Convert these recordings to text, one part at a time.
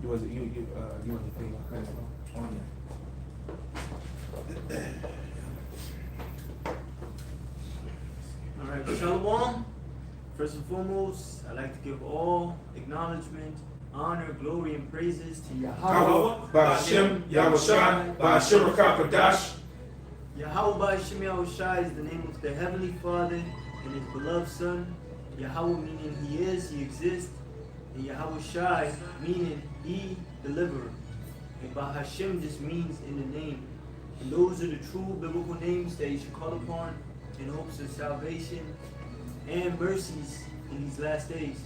You was you want to think about that? Oh yeah. All right, Shalom. First and foremost, I'd like to give all acknowledgement, honor, glory, and praises to Yahweh, Ba'ashem, Yahushai, Ba'ashem Rakapadash. Yahweh Ba'ashem Yahushai is the name of the Heavenly Father and His beloved Son. Yahweh meaning He is, He exists. And Yahushai meaning He deliverer. And Ba'ashem just means in the name. And those are the true biblical names that you should call upon in hopes of salvation and mercies in these last days.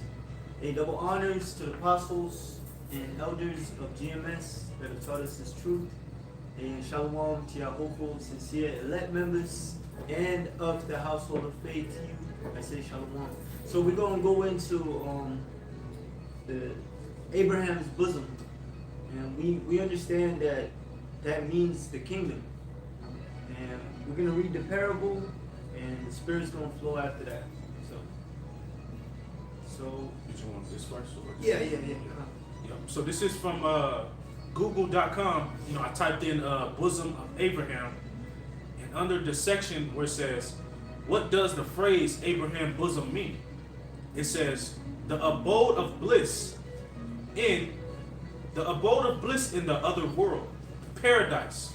A double honors to the apostles and elders of GMS that have taught us this truth. And shalom to your hopeful, sincere, elect members and of the household of faith to you. I say shalom. So we're going to go into the Abraham's bosom. And we understand that that means the kingdom. And we're going to read the parable and the Spirit's going to flow after that. So Did you want this first? Or yeah. Yep. So this is from Google.com. You know, I typed in bosom of Abraham, and under the section where it says, "What does the phrase Abraham bosom mean?" It says, "The abode of bliss in the other world, paradise."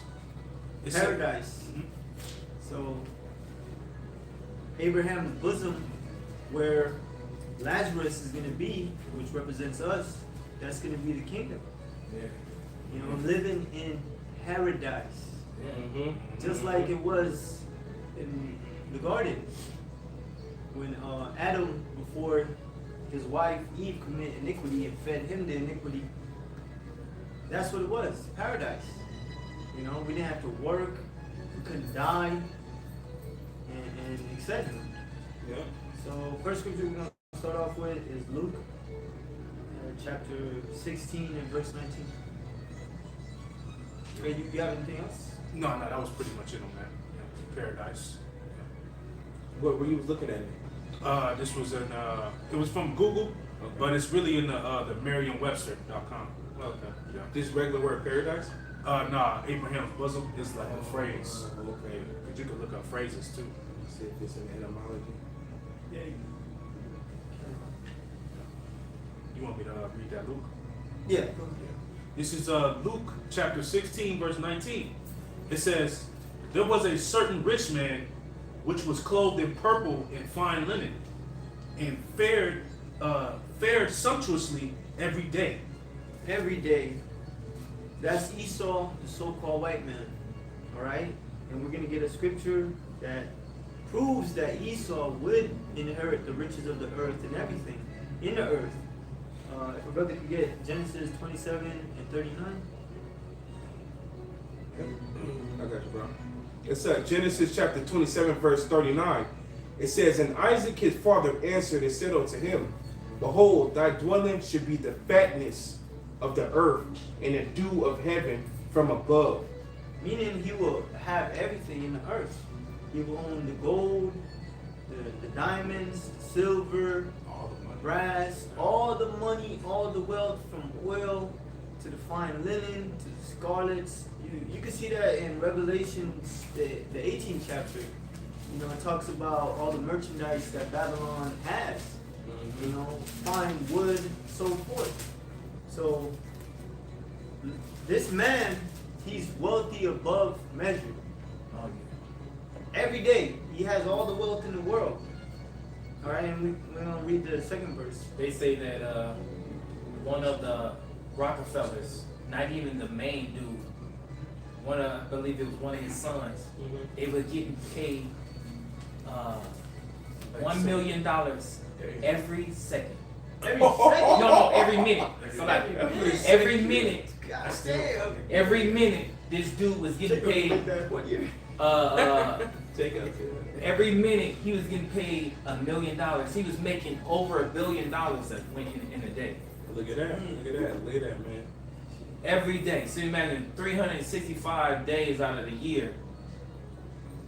It said- Paradise. So Abraham's bosom, where Lazarus is going to be, which represents us, that's going to be the kingdom. Yeah. You know, living in paradise. Yeah. Just like it was in the garden. When Adam, before his wife Eve committed iniquity and fed him the iniquity, that's what it was, paradise. You know, we didn't have to work, we couldn't die, and etc. Yeah. So first scripture we're going to start off with is Luke, chapter 16 and verse 19. Okay, you have anything else? No, that was pretty much it on that. Yeah, paradise. What were you looking at? This was in it was from Google, Okay. but it's really in the Merriam-Webster.com. Okay. Yeah. This regular word paradise? Nah, Abraham's bosom is like a phrase. Okay. But you could look up phrases too. Let's see if it's an etymology. Yeah. You want me to read that, Luke? Yeah. This is Luke chapter 16, verse 19. It says, "There was a certain rich man which was clothed in purple and fine linen, and fared sumptuously every day." Every day. That's Esau, the so-called white man. Alright? And we're going to get a scripture that proves that Esau would inherit the riches of the earth and everything in the earth. If a brother could get Genesis 27 and 39. I got you, bro. It's Genesis chapter 27, verse 39. It says, "And Isaac his father answered and said unto him, Behold, thy dwelling should be the fatness of the earth and the dew of heaven from above." Meaning he will have everything in the earth. He will own the gold, the diamonds, the silver, All the money. brass, all the money, all the wealth, from oil to the fine linen to the scarlets. You can see that in Revelation, the 18th chapter. You know, it talks about all the merchandise that Babylon has. You know, fine wood, so forth. So this man, he's wealthy above measure. Oh, yeah. Every day, he has all the wealth in the world. All right, and we're gonna read the second verse. They say that one of the Rockefellers, not even the main dude, I believe it was one of his sons, they were getting paid $1 million every second. Every No, every minute. Somebody, every minute, God damn. every minute, this dude was getting paid. Take it. Every minute he was getting paid $1 million. He was making over $1 billion in a day. Look at that. Look at that, man. Every day. So imagine 365 days out of the year.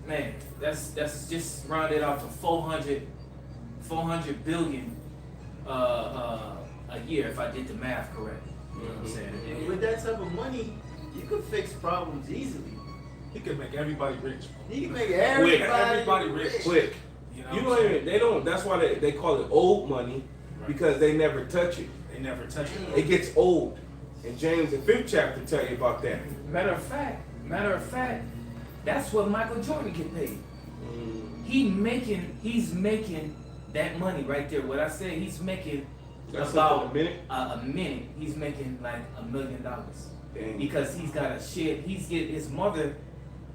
Man, that's just rounded off to 400 billion a year if I did the math correct. You know what I'm saying? And with that type of money, you could fix problems easily. He can make everybody rich. You can make everybody rich. Quick. You You know don't even, they don't, that's why they call it old money, because they never touch it. They never touch it. It gets old. And James, the 5th chapter, tell you about that. Matter of fact, that's what Michael Jordan get paid. He's making that money right there. What I said, he's making That's about a minute. a minute. He's making like $1 million Dang. because he's got a shit. He's getting his mother.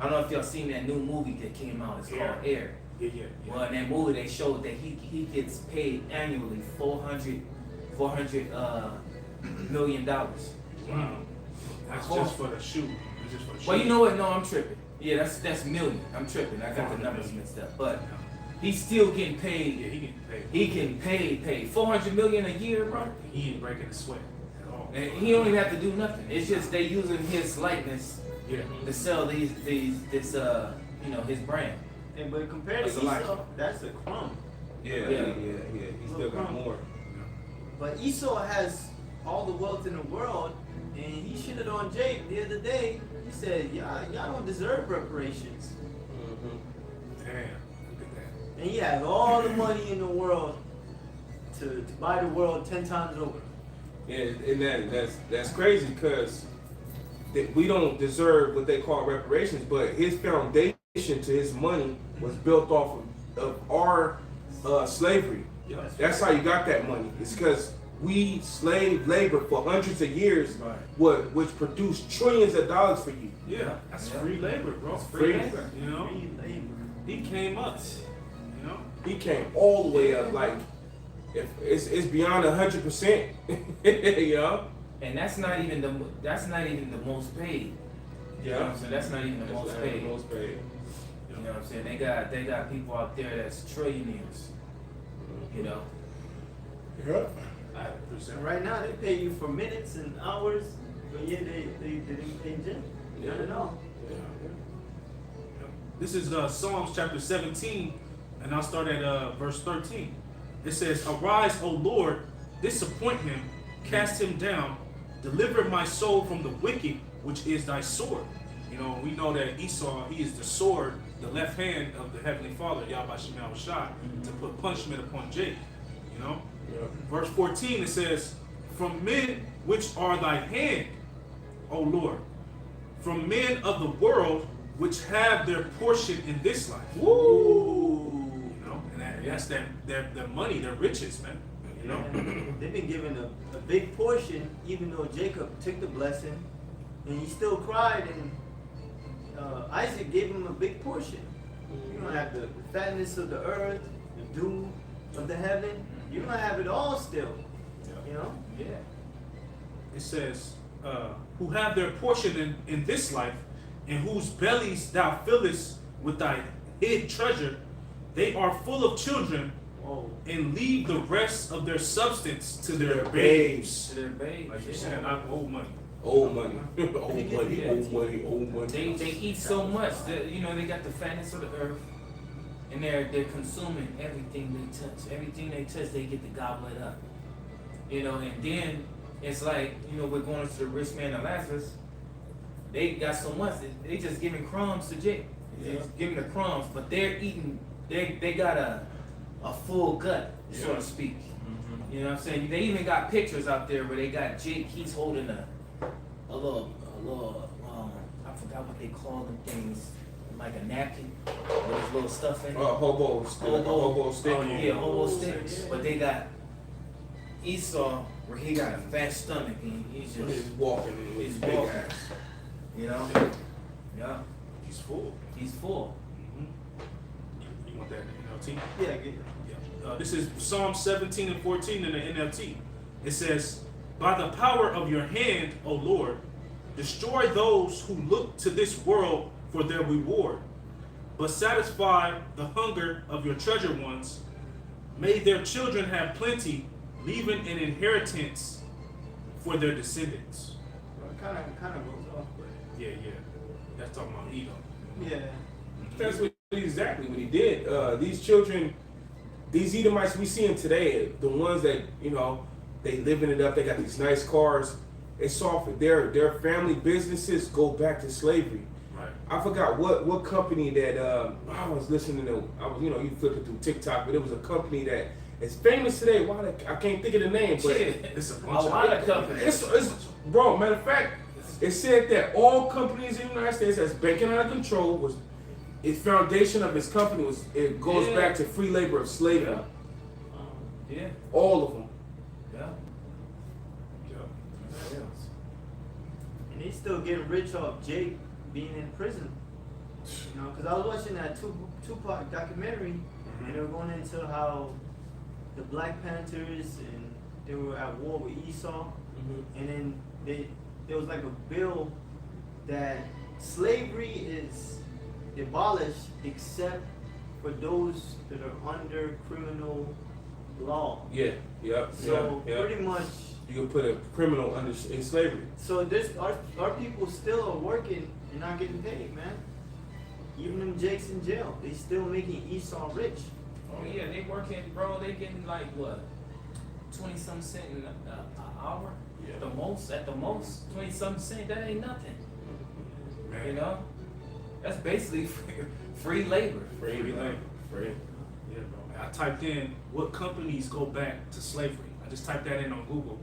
I don't know if y'all seen that new movie that came out. It's called Air. Yeah. Well, in that movie, they showed that he gets paid annually $400 million. Wow. That's just for the shoe. That's just for the shoe. Well, you know what? No, I'm tripping. Yeah, that's million. I'm tripping. I got the numbers mixed up. But he's still getting paid. Yeah, he getting paid. He getting paid. $400 million a year, bro. He ain't breaking a sweat at all. And he don't even have to do nothing. It's just they using his likeness Yeah. to sell this his brand. And but compared That's to a lot. Esau, that's a crumb. Yeah. He still got more. But Esau has all the wealth in the world, and he shitted on Jake the other day. He said, y'all don't deserve reparations. Damn. Look at that. And he has all the money in the world to buy the world 10 times over. Yeah, and that's crazy because we don't deserve what they call reparations, but his foundation to his money was built off of our slavery. Yeah. That's how you got that money. It's because we slave labor for hundreds of years, Right. which produced trillions of dollars for you. Yeah. That's Yeah. free labor, bro. Free labor. You know? Free labor. He came up. You know? He came all the way up, like if it's beyond 100%. You know? And that's not even the most paid. You know what I'm saying? That's not even the most paid. Most paid. You know what I'm saying? They got people out there that's trillionaires. You know? Yeah. And right now, they pay you for minutes and hours, but yeah, they didn't pay Jim. Not at all. This is Psalms chapter 17, and I'll start at verse 13. It says, "Arise, O Lord, disappoint him, cast him down, deliver my soul from the wicked, which is thy sword." You know, we know that Esau, he is the sword, the left hand of the Heavenly Father, Yahweh Shemel Shai, to put punishment upon Jake. You know? Verse 14, it says, "From men which are thy hand, O Lord, from men of the world which have their portion in this life." Woo! You know, and that's their money, their riches, man. You know? Yeah. They've been given a big portion, even though Jacob took the blessing, and he still cried, and Isaac gave him a big portion. You don't have the fatness of the earth, the dew of the heaven. You don't have it all still. You know? Yeah. It says, "Who have their portion in this life, in whose bellies thou fillest with thy hid treasure, they are full of children, Oh. and leave the rest of their substance to their babes." To their babes. Like you said, not old money. Old money. Old money, old money. They eat so much that they got the fatness of the earth, and they're consuming everything they touch. Everything they touch, they get to gobble it up. You know, and then it's like we're going to the rich man and Lazarus. They got so much that they just giving crumbs to Jake. Just giving the crumbs, but they're eating. They got a full gut, so to speak. You know what I'm saying? They even got pictures out there where they got Jake. He's holding a little I forgot what they call them things, like a napkin with his little stuff in it. Hobo stick. Hobo stick. Oh, yeah. Yeah, hobo sticks. But they got Esau where he got a fat stomach and he's He's just walking in his he's big walking. ass. You know? Yeah, He's full. he's full. You want that NLT? Yeah, I get it. Yeah. This is Psalm 17 and 14 in the NLT. It says, "By the power of your hand, O Lord, destroy those who look to this world for their reward, but satisfy the hunger of your treasure ones. May their children have plenty, leaving an inheritance for their descendants." Well, it kind of goes off, but Yeah. That's talking about Edom. yeah. That's exactly what he did. These children, these Edomites we see them today, the ones that, they living it up, they got these nice cars. It's off. Their family businesses go back to slavery. Right. I forgot what company that I was listening to. I was you flipping through TikTok, but it was a company that is famous today. I can't think of the name, but It's a A bunch lot of of companies. it's bro. Matter of fact, it said that all companies in the United States that's banking out of control was its foundation of its company goes Yeah. back to free labor of slavery. Yeah. All of them. Yeah. Yeah. And they still getting rich off Jake being in prison. You know, because I was watching that Tupac documentary, and they were going into how the Black Panthers and they were at war with Esau, and then there was like a bill that slavery is abolished except for those that are under criminal law. Yeah. Yep. So yeah. pretty much, You can put a criminal in slavery. so this our people still are working and not getting paid, man. Even them Jakes in jail, they still making Esau rich. Oh yeah, they working, bro. They getting like what, 20-some cent an hour? Yeah. At the most, 20-some cent. That ain't nothing. Man. You know, that's basically free labor. Free labor. Free. Yeah, bro. I typed in what companies go back to slavery. I just typed that in on Google,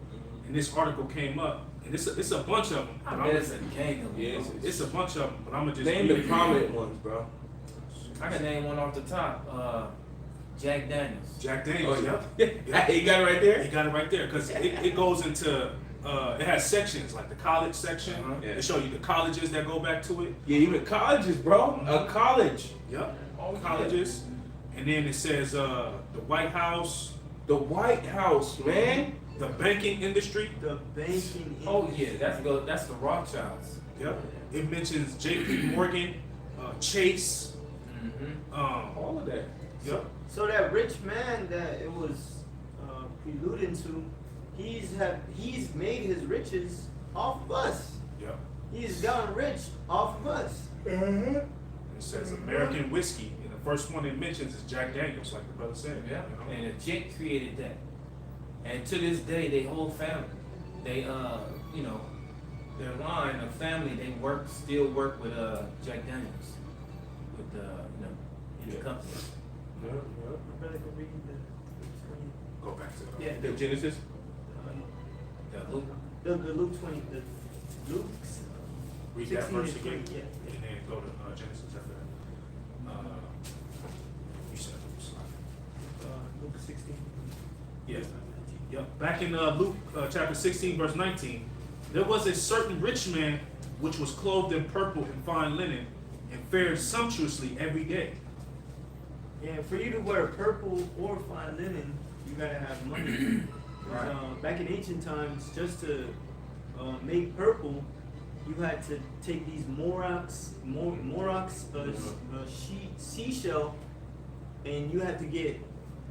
and this article came up, and it's a bunch of them. I bet it's a gang of them. Yeah, It's a bunch of them, but I'm gonna just Name read the it. prominent ones, bro. I can name one off the top. Jack Daniels. Jack Daniels. Oh, Yep. yeah. You got it right there. He got it right there because it goes into it has sections like the college section. Uh-huh. Yeah. They show you the colleges that go back to it. Yeah, even colleges, bro. A college. Yep. Oh, Colleges, and then it says the White House, The White House, man. the banking industry. The banking. Oh yeah, that's the Rothschilds. Yep. It mentions J.P. Morgan, Chase. Mm-hmm. All of that. Yep. So that rich man that it was preluding to, he's made his riches off of us. Yep. He's gotten rich off of us. It says American whiskey, and the first one it mentions is Jack Daniels, like the brother said. Yeah, You know? and Jake created that, and to this day, they whole family, they their line of family, they still work with Jack Daniels, with in the company. Yeah, My brother can read Go back to Yeah. The Genesis. The Luke. the Luke 20, the Luke read that 16 verse and again, 20, yeah. and then go to Genesis after that. You said Luke. Luke 16. Yes. Yep. Back in Luke chapter 16, verse 19, there was a certain rich man which was clothed in purple and fine linen, and fared sumptuously every day. Yeah, for you to wear purple or fine linen, you gotta have money. Right. Back in ancient times, just to make purple, you had to take these seashell, and you had to get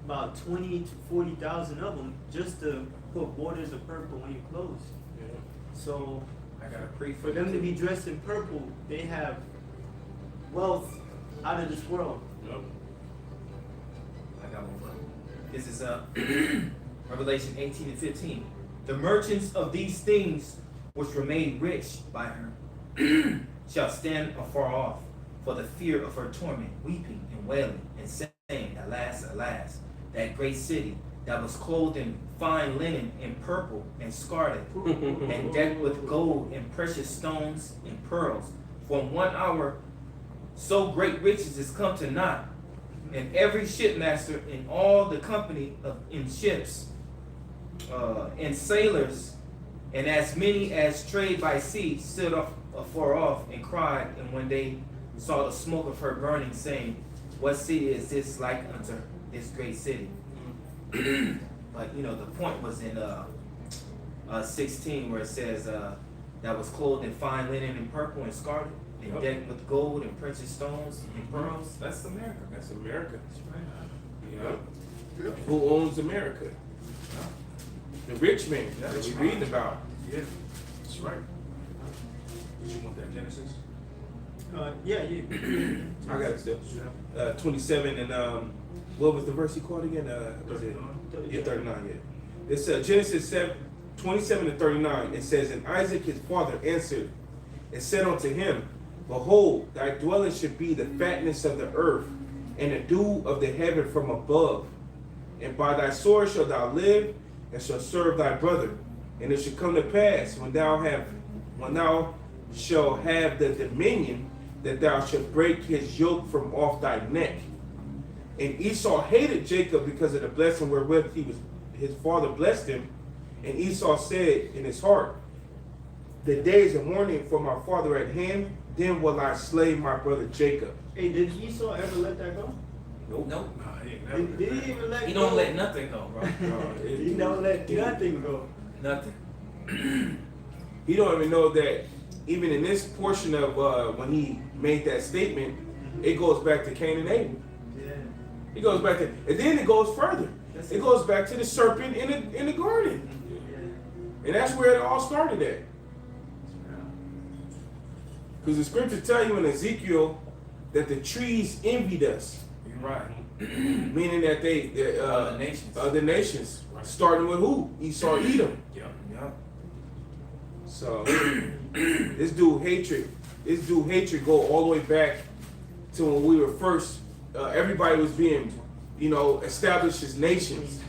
about 20 to 40,000 of them just to put borders of purple on your clothes. Yeah. So I got a pre for them to be dressed in purple, they have wealth out of this world. Yep. I got one. This is Revelation 18 and 15. The merchants of these things which were made rich by her shall stand afar off for the fear of her torment, weeping and wailing, and saying, Alas, alas, that great city that was clothed in fine linen and purple and scarlet, and decked with gold and precious stones and pearls. From 1 hour so great riches is come to naught, and every shipmaster in all the company in ships and sailors, and as many as trade by sea, stood afar off and cried, and when they saw the smoke of her burning, saying, What city is this like unto this great city? But the point was in 16, where it says that was clothed in fine linen and purple and scarlet, and decked with gold and precious stones and pearls. That's America. That's America. Yep. Who owns America? The rich man that we read about. Yeah. That's right. Did you want that Genesis? Yeah. I got it still. 27 and what was the verse he quoted again? Was it? Yeah, 39. Yeah. It's Genesis 27 to 39, it says, And Isaac his father answered and said unto him, Behold, thy dwelling should be the fatness of the earth, and the dew of the heaven from above. And by thy sword shalt thou live, and shalt serve thy brother. And it shall come to pass, when thou shalt have the dominion, that thou shalt break his yoke from off thy neck. And Esau hated Jacob because of the blessing wherewith his father blessed him. And Esau said in his heart, The days of mourning for my father at hand, then will I slay my brother Jacob. Hey, did Esau ever let that go? Nope. Nope. Nah, he ain't never Did he even let He go? don't let nothing go, bro. He don't let nothing go. Nothing. He don't even know that even in this portion of when he made that statement, it goes back to Cain and Abel. Yeah. It goes back to, and then it goes further. It goes back to the serpent in the garden. Yeah. And that's where it all started at. Because the scripture tell you in Ezekiel that the trees envied us. You're right. Meaning that Other nations. Other nations. Starting with who? Esau, Edom. Yeah. Yeah. So this dude hatred go all the way back to when we were first, everybody was being, established as nations.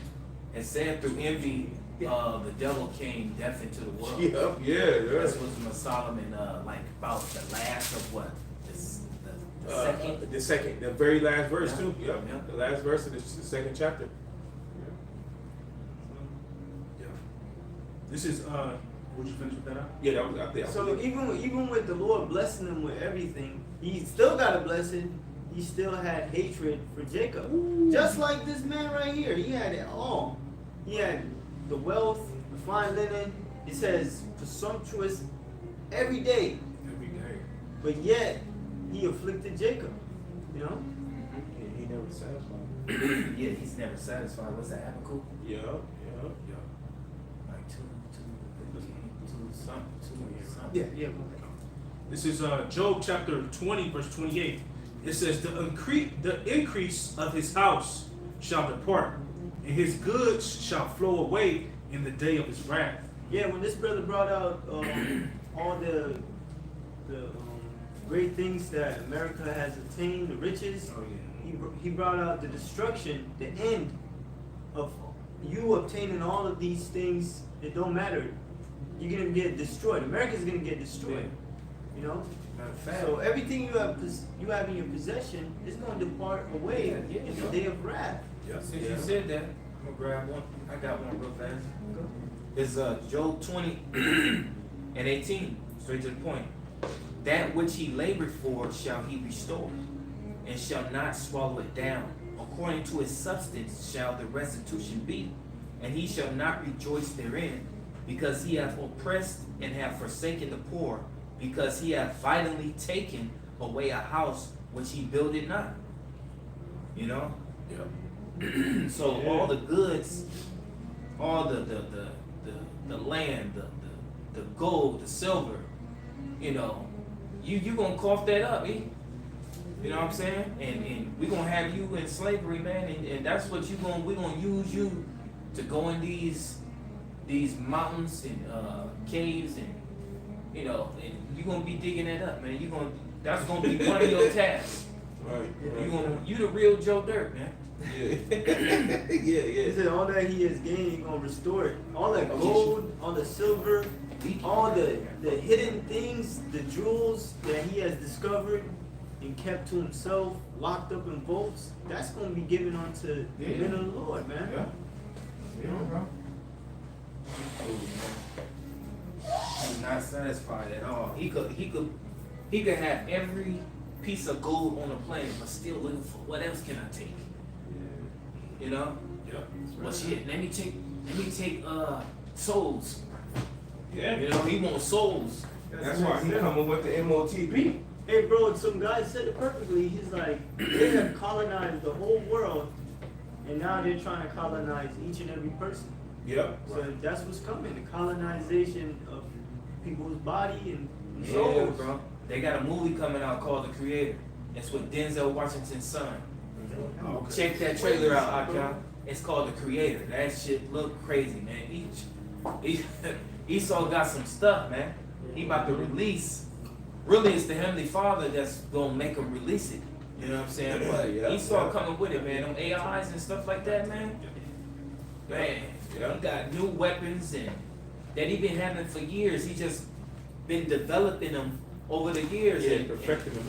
And said through envy, the devil came death into the world. Yeah. That's what Solomon, like about the last of what? The second? The very last verse Yeah. too. Yep. Yeah. The last verse of the second chapter. Yeah. This is would you finish with that out? Yeah, that was out there. So even with the Lord blessing him with everything, he still got a blessing. He still had hatred for Jacob. Just like this man right here. He had it all. He had the wealth, the fine linen. It says presumptuous every day. Every day. But yet he afflicted Jacob. You know? He never satisfied. Yeah, he's never satisfied. What's that, Habakkuk? Yeah. Like two something. Yeah. This is Job chapter 20, verse 28. It says, the increase of his house shall depart, and his goods shall flow away in the day of his wrath. Yeah, when this brother brought out all the great things that America has attained, the riches, Oh, yeah. he brought out the destruction, the end of you obtaining all of these things. It don't matter. You're gonna get destroyed. America's gonna get destroyed. You know. Matter of fact, So everything you have in your possession is going to depart away in the day of wrath. Yeah. since you said that, I'm gonna grab one. I got one real fast. It's Job 20 and 18, straight to the point. That which he labored for shall he restore, and shall not swallow it down. According to his substance shall the restitution be, and he shall not rejoice therein, because he hath oppressed and hath forsaken the poor, because he hath violently taken away a house which he builded not. You know? Yeah. So all the goods, all the land, the gold, the silver, you gonna cough that up, eh? You know what I'm saying? And we gonna have you in slavery, man, and that's what we gonna use you to go in these mountains and caves and and you gonna be digging that up, man. That's gonna be one of your tasks. Right. You the real Joe Dirt, man. Yeah. He said all that he has gained, he's going to restore it. All that gold, all the silver, all the hidden things, the jewels that he has discovered and kept to himself, locked up in vaults, that's going to be given unto the men of the Lord, man. Yeah, bro. He's not satisfied at all. He could have every piece of gold on the planet, but still looking for what else can I take? You know? Yeah. Well, shit. Let me take souls. Yeah. He wants souls. That's why he coming with the MOTP. Hey, bro, some guy said it perfectly. He's like, they have colonized the whole world, and now they're trying to colonize each and every person. Yep. So that's what's coming, the colonization of people's body and Yeah, souls. bro. They got a movie coming out called The Creator. It's with Denzel Washington's son. Okay. Check that trailer out, Akon. It's called The Creator. That shit look crazy, man. Esau got some stuff, man. He about to release. Really, it's the Heavenly Father that's gonna make him release it. You know what I'm saying? But Esau coming with it, man. Them AIs and stuff like that, man. Man, he got new weapons and that he been having for years. He just been developing them over the years and perfecting them.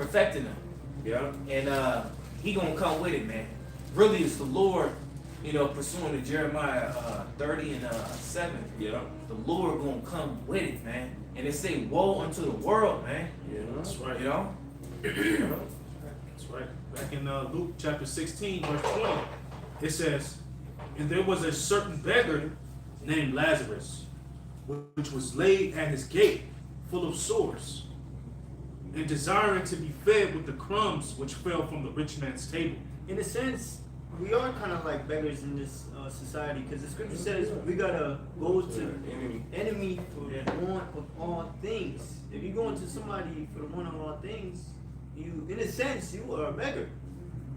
perfecting them. Yeah. And he gonna come with it, man. Really, it's the Lord, you know, pursuing the Jeremiah 30 and 7. Yeah. The Lord gonna come with it, man. And it say, woe unto the world, man. Yeah. That's right. You know? That's right. Back in Luke chapter 16, verse 20, it says, and there was a certain beggar named Lazarus, which was laid at his gate, full of sores, and desiring to be fed with the crumbs which fell from the rich man's table. In a sense, we are kind of like beggars in this society, because the scripture says we gotta go to enemy for the want of all things. If you go into somebody for the want of all things, you, in a sense, you are a beggar.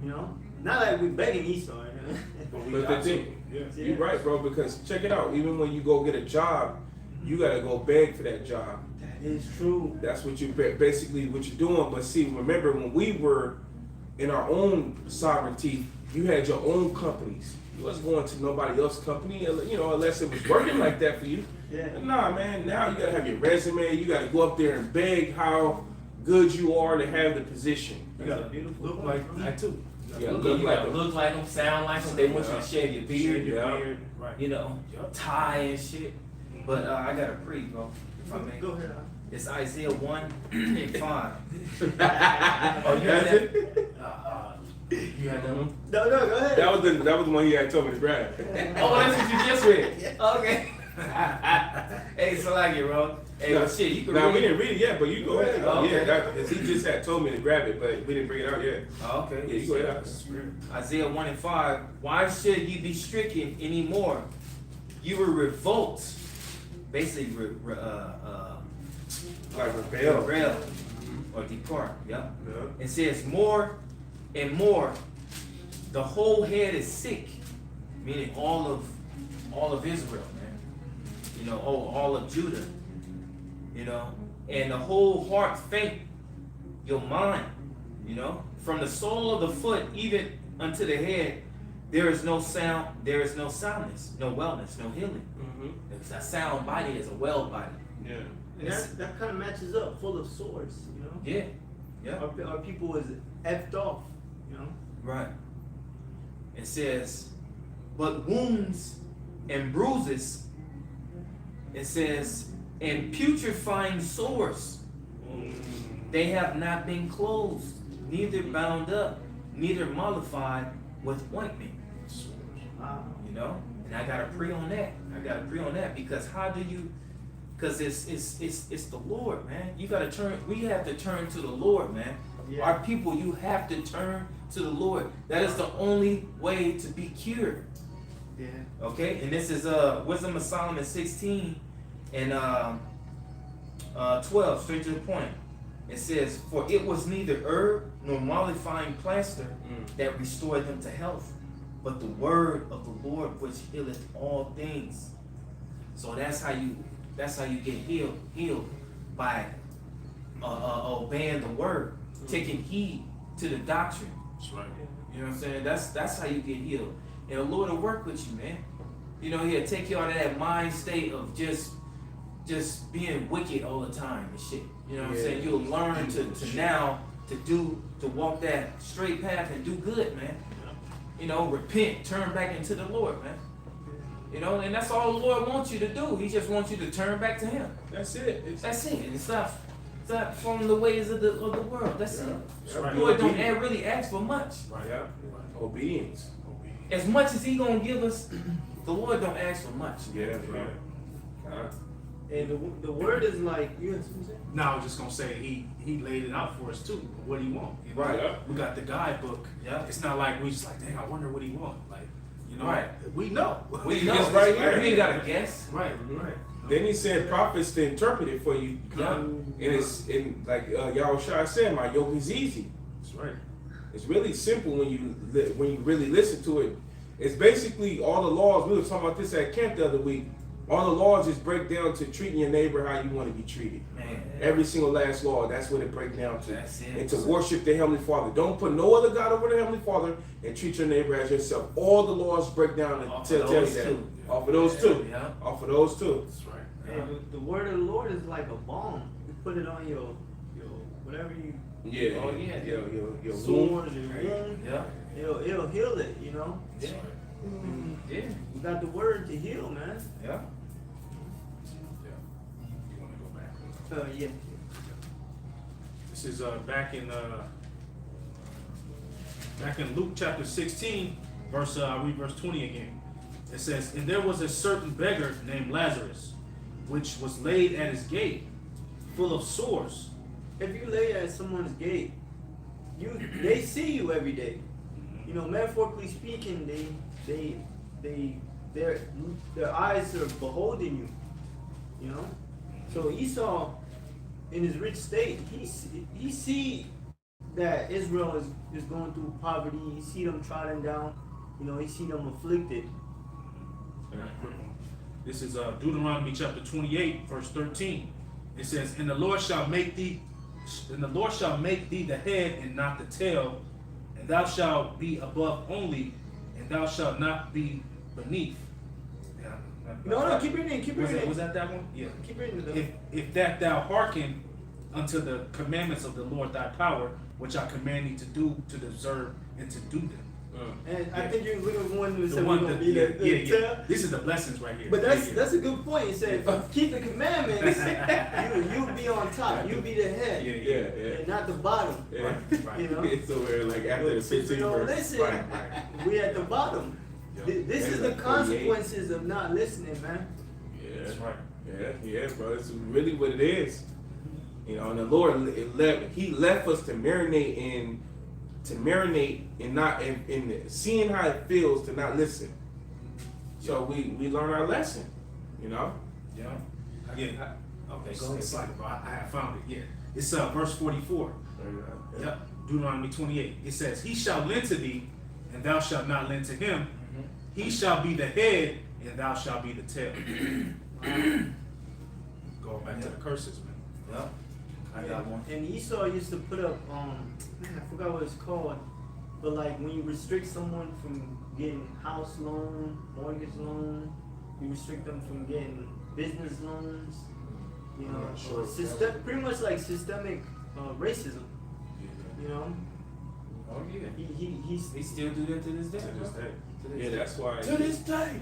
You know, not like we're begging Esau. You know? But the thing, you're right, bro. Because check it out. Even when you go get a job, you gotta go beg for that job. That is true. That's what you basically what you're doing. But see, remember when we were in our own sovereignty, you had your own companies. You wasn't going to nobody else's company, you know, unless it was working like that for you. Yeah. Nah, man. Now you gotta have your resume. You gotta go up there and beg how good you are to have the position. You gotta look like that too. You gotta You gotta them. look like them, sound like them. They want you to shave your beard, Right. you know, tie and shit. But I got a pre, bro. If I may. Go ahead. It's Isaiah 1 and 5. Oh, you That's had it? that? You had that one? No, go ahead. That was the one he had told me to grab. Oh, that's what you just read. Okay. Hey, so like it, bro. Hey, well, shit, you can No, read we it. didn't read it yet, but you go ahead. Oh, okay. Yeah, because he just had told me to grab it, but we didn't bring it out yet. Oh, okay. Yeah, you go ahead. Isaiah 1 and 5. Why should you be stricken anymore? You were revolt. Basically, Like rebel. rebel or depart. Yep. Yeah. It says more and more. The whole head is sick, meaning all of Israel, man. You know, all of Judah. You know, and the whole heart faint. Your mind, you know, from the sole of the foot even unto the head, there is no sound. There is no soundness, no wellness, no healing. It's a sound body is a well body. Yeah. And that kind of matches up, full of swords, you know? Yeah. Yeah. Our people is effed off, you know? Right. It says, but wounds and bruises, it says, and putrefying sores, they have not been closed, neither bound up, neither mollified with ointment. Wow. You know? And I got to pray on that. Because how do you, because it's the Lord, man. You got to turn, we have to turn to the Lord, man. Yeah. Our people, you have to turn to the Lord. That is the only way to be cured. Yeah. Okay? And this is Wisdom of Solomon 16 and 12, straight to the point. It says, for it was neither herb nor mollifying plaster that restored them to health, but the word of the Lord which healeth all things. So that's how you get healed by obeying the word, taking heed to the doctrine. That's right. You know what I'm saying? That's how you get healed. And the Lord will work with you, man. You know, He'll take you out of that mind state of just being wicked all the time and shit. You know what I'm saying? You'll learn to walk that straight path and do good, man. You know, repent, turn back into the Lord, man. You know, and that's all the Lord wants you to do. He just wants you to turn back to Him. That's it. That's it. It's not from the ways of the world. That's it. That's right. The Lord don't really ask for much. Right. Yeah. Obedience. As much as He gonna give us, the Lord don't ask for much. Yeah, bro. And the word is like, you know what I'm saying? No, I was just gonna say he laid it out for us too. What do you want? You know? Right. Yeah. We got the guidebook. Yeah. It's not like we just like, dang, I wonder what he want. Like, you know, Right. we know. We know. It's right here. We ain't gotta guess. Right. Right. Then he said prophets to interpret it for you. Yeah. And it's like Yahushua said, my yoke is easy. That's right. It's really simple when you really listen to it. It's basically all the laws. We were talking about this at camp the other week. All the laws just break down to treating your neighbor how you want to be treated. Man. Every single last law, that's what it breaks down to. That's it. And to worship the Heavenly Father. Don't put no other God over the Heavenly Father, and treat your neighbor as yourself. All the laws break down to Off tell of you those that. two. Off of those two. Yeah. Off of those two. That's right. Hey, the word of the Lord is like a balm. You put it on your whatever you Yeah. Oh, yeah. Your womb. sores, your wound. Yeah. It'll heal it. You know. Yeah. Yeah. You got the word to heal, man. Yeah. Yeah. You want to go back? Yeah. This is back in Luke chapter 16, I'll read verse 20 again. It says, "And there was a certain beggar named Lazarus, which was laid at his gate, full of sores." If you lay at someone's gate, they see you every day. You know, metaphorically speaking, their eyes are beholding you. You know, so Esau, in his rich state, he see that Israel is going through poverty. He see them trodden down. You know, he see them afflicted. This is Deuteronomy chapter 28, verse 13. It says, "And the Lord shall make thee the head and not the tail, and thou shalt be above only, and thou shalt not be beneath." Yeah, No, keep reading, Was that one? Yeah. Keep reading. If that thou hearken unto the commandments of the Lord thy power, which I command thee to do, to observe, and to do them. And I think you're looking for one who The said we're one gonna that, be the yeah. tail. This is the blessings right here. But that's Yeah. that's a good point. He said, if you keep the commandments, you'll be on top. You'll be the head, Yeah. and not the bottom. Yeah. Right. You know. It's so we're like after the But since we 15th don't verse. listen, Right. we at the bottom. Yeah. This is the Like 48. consequences of not listening, man. That's Yeah. right. Yeah, bro. It's really what it is. You know, and the Lord He left us to marinate and not in seeing how it feels to not listen. So we learn our lesson. You know. Yeah. Okay, go ahead. it's like, bro, I have found it. Yeah. It's verse 44. Yep. Deuteronomy 28. It says, "He shall lend to thee, and thou shalt not lend to him. He shall be the head, and thou shalt be the tail." Going back to the curses, man. Yeah. I got one. And Esau used to put up, man, I forgot what it's called, but like when you restrict someone from getting house loan, mortgage loan, you restrict them from getting business loans, you know, I'm not sure. pretty much like systemic racism, you know. Oh yeah. He They still do that to this day. To this bro. day. To this Yeah, day. that's why. To this day.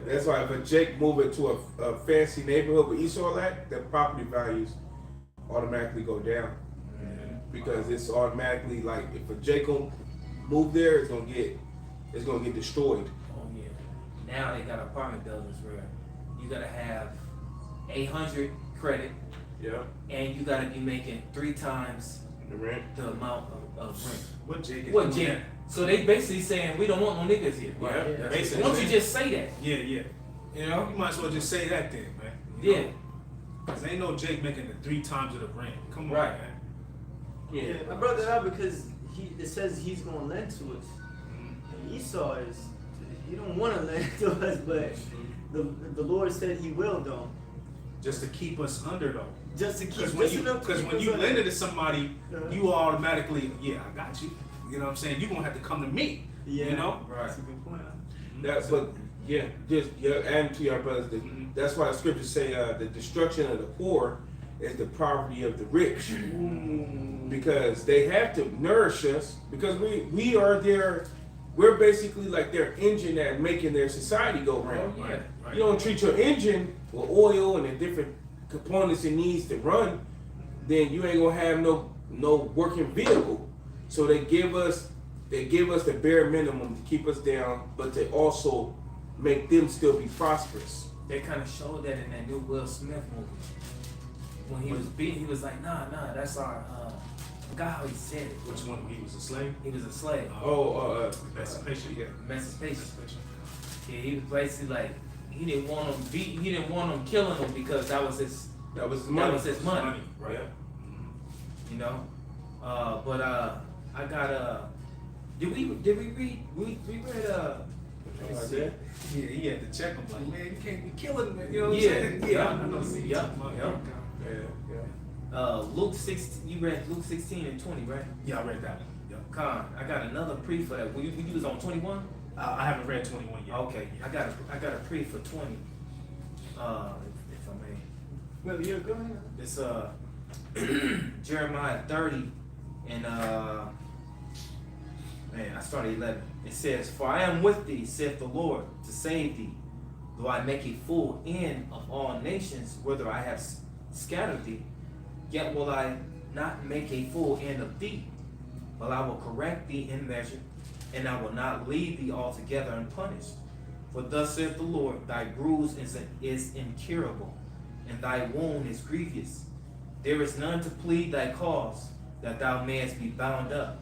That's why if a Jake move into a fancy neighborhood with Esau at, their property values automatically go down. Because it's automatically like if a Jake move there, it's gonna get destroyed. Oh yeah. Now they got apartment buildings where you gotta have 800 credit, Yeah. and you gotta be making 3 times The rent. the amount of rent. What Jake is What doing Jake? So they basically saying we don't want no niggas here. that. Yeah. Yeah. Basically, why don't you just say that? Yeah. You know? You might as well just say that then, man. You Yeah. know? Cause ain't no Jake making the 3 times of the rent. Come on, Right. man. Yeah, I brought that up because it says he's gonna lend to us. And Esau he don't want to lend to us, but the Lord said he will though. Just to keep us under though. Just to keep Because when enough to keep us you under. lend it to somebody, Uh-huh. you automatically, yeah, I got you. You know what I'm saying? You're gonna have to come to me. Yeah, You know? That's a good point. Adding to your brothers, Mhm. that's why the scriptures say the destruction of the poor is the poverty of the rich. Because they have to nourish us, because we are we're basically like their engine at making their society go round. Oh, yeah. Right. You don't treat your engine with oil and the different components it needs to run, then you ain't gonna have no working vehicle. So they give us the bare minimum to keep us down, but to also make them still be prosperous. They kind of showed that in that new Will Smith movie. When he was beat, he was like, nah, that's our, I forgot how he said it. Which one? He was a slave? He was a slave. Emancipation, yeah. Emancipation. Yeah, he was basically like, he didn't want him killing him because that was his money. That was his money. Right. Yeah. You know? I got Did we read? We read Yeah. Yeah, he had to check him like, man, you can't be killing me. You know what I'm Yeah, saying? yeah, I know. See, yeah, Yeah. Luke 16. You read Luke 16 and 20, right? Yeah, I read that one. Yeah. Con, I got another pre for that. We was on 21. I haven't read 21 yet. Okay, I got a pre for 20. If I may. Well, yeah, go ahead. It's Jeremiah 30 and man, I started 11. It says, "For I am with thee, saith the Lord, to save thee. Though I make a full end of all nations, whither I have scattered thee, yet will I not make a full end of thee, but I will correct thee in measure, and I will not leave thee altogether unpunished. For thus saith the Lord, thy bruise is incurable, and thy wound is grievous. There is none to plead thy cause, that thou mayest be bound up.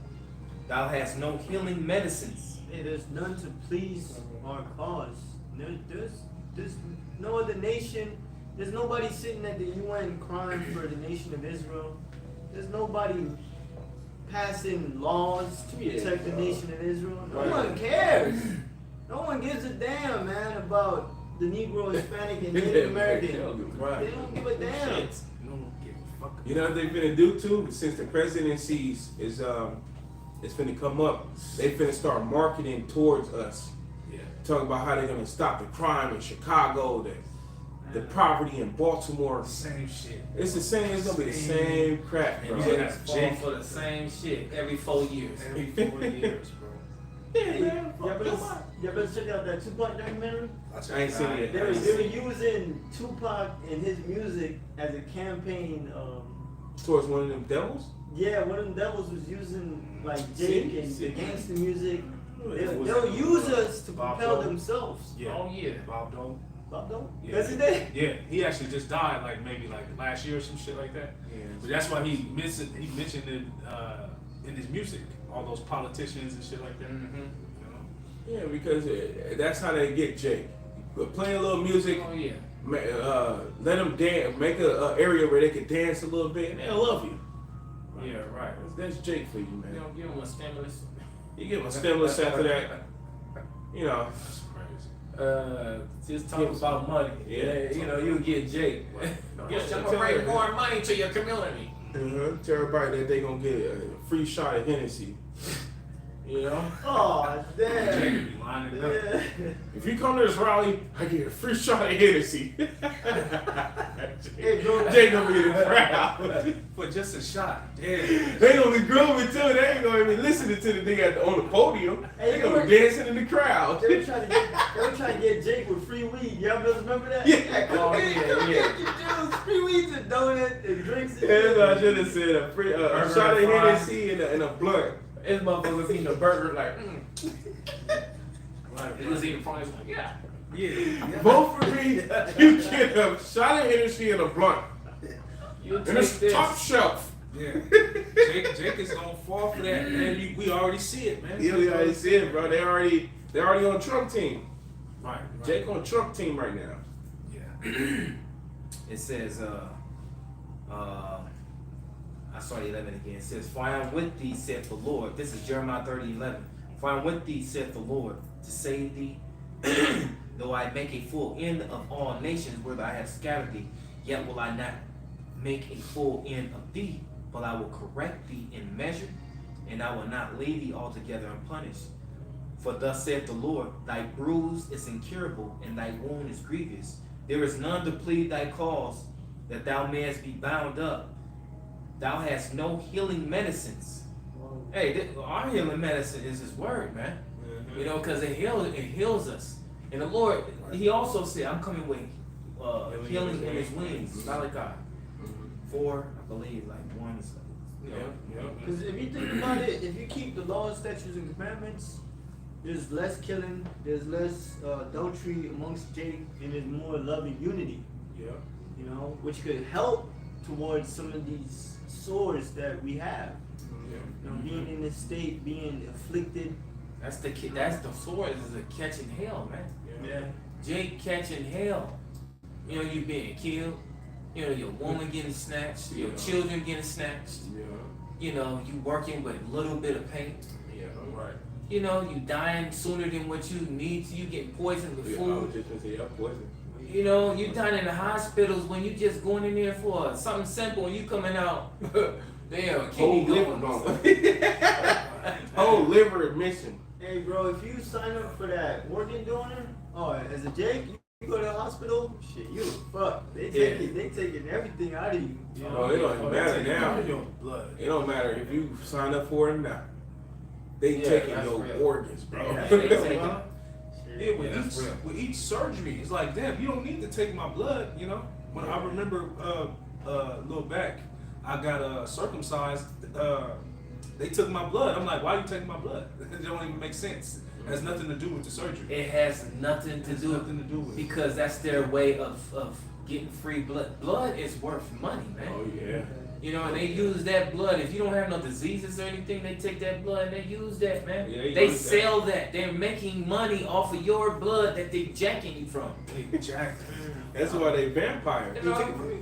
Thou hast no healing medicines." Hey, there's none to please our cause. There's no other nation. There's nobody sitting at the UN crying for the nation of Israel. There's nobody passing laws to protect the nation of Israel. No one cares. No one gives a damn, man, about the Negro, Hispanic, and Native American. Right. They don't give a damn. You don't give a fuck. You know what they finna do too? Since the presidencies is it's finna come up, they finna start marketing towards us. Yeah. Talking about how they're gonna stop the crime in Chicago, the poverty in Baltimore. Same shit. It's the same. It's gonna be the same crap, And bro. you Yeah. just fall for the same shit every 4 years. Every 4 years, bro. Hey, y'all better check out that Tupac documentary. I ain't seen it. They were using Tupac and his music as a campaign. Towards one of them devils. Yeah, one of them devils was using like Jake and the See? gangster music. It was, They'll use us to Bob propel Dole. themselves. Yeah. Oh yeah. Bob Dole. Bob Dole? Yeah. That's his name? Yeah, he actually just died like maybe like last year or some shit like that. But that's why he mentioned it in his music, all those politicians and shit like that. Mm-hmm. You know? Yeah, because that's how they get Jake. But play a little music, Oh yeah. let them dance, make a area where they can dance a little bit, and they'll love you. Yeah, right. That's Jake for you, You man. don't give them a stimulus. You give him a stimulus after that, you know. That's crazy. Just talk about money. Yeah. You know, you get Jake. Yes, I'm gonna bring more money to your community. Tell everybody that they gonna get a free shot of Hennessy. You know? Oh, damn. Jake be lining it up. Yeah. If you come to this rally, I get a free shot of Hennessy. Hey, bro. Jake gonna be in the crowd. For just a shot. Damn. They gonna be grooving too. They ain't gonna be listening to the nigga on the podium. Hey, They gonna be dancing in the crowd. They were trying to get Jake with free weed. Y'all remember that? Yeah. Oh, yeah, Come yeah. get your juice, free weeds and donuts and drinks and Yeah, shit. I should have said a free a shot of Hennessy and a blunt. This motherfucker eating a burger like, Right, he was eating fries like, yeah. Yeah. Vote for me. You get a shot of Hennessy and a blunt. You And take it's this. top shelf. Yeah. Jake is gonna fall for that, man. We already see it, man. Yeah, we already said it, bro. They already on Trump team. Right. Jake on Trump team right now. Yeah. It says, I saw 11 again. It says, "For I am with thee, saith the Lord." This is Jeremiah 30:11. "For I am with thee, saith the Lord, to save thee. Though I make a full end of all nations where I have scattered thee, yet will I not make a full end of thee, but I will correct thee in measure, and I will not leave thee altogether unpunished. For thus saith the Lord, thy bruise is incurable, and thy wound is grievous. There is none to plead thy cause, that thou mayest be bound up. Thou hast no healing medicines." Hey, our healing medicine is His word, man. You know, because it heals us. And the Lord, He also said, "I'm coming with healing in His wings." Malachi 4, I believe, like 1. You know, Because if you think about it, if you keep the laws, statutes, and commandments, there's less killing, there's less adultery amongst Jake, and there's more love and unity. Yeah. You know, which could help towards some of these sores that we have. You know, being in this state, being afflicted. that's the sword is a catching hell, man. Yeah. Jake catching hell. You know, you being killed. You know, your woman getting snatched, your children getting snatched. Yeah. You know, you working with a little bit of paint. Yeah. Right. You know, you dying sooner than what you need to. You getting poisoned with Yeah, I food. was just gonna say, yeah, poison. You know, you dying in the hospitals when you just going in there for something simple and you coming out, damn, Whole kidney liver, going. whole liver missing. Hey, bro, if you sign up for that organ donor, as a Jake, you go to the hospital, shit, you fucked. They taking everything out of you. You know? Oh, it don't even matter now. Your blood. It don't matter if you sign up for it or not. They Yeah, taking that's your real. organs, bro. Yeah, They taking- Yeah, with Yeah, that's each real. with each surgery, it's like, damn, you don't need to take my blood, you know. When I remember a little back, I got circumcised. They took my blood. I'm like, why are you taking my blood? It don't even make sense. It has nothing to do with the surgery. It has nothing to do Nothing to do with it. because that's their way of getting free blood. Blood is worth money, man. Oh yeah. You know, and they use that blood. If you don't have no diseases or anything, they take that blood and they use that, man. Yeah, they use sell that. They're making money off of your blood that they're jacking you from. They jacked. That's why they vampires. You know?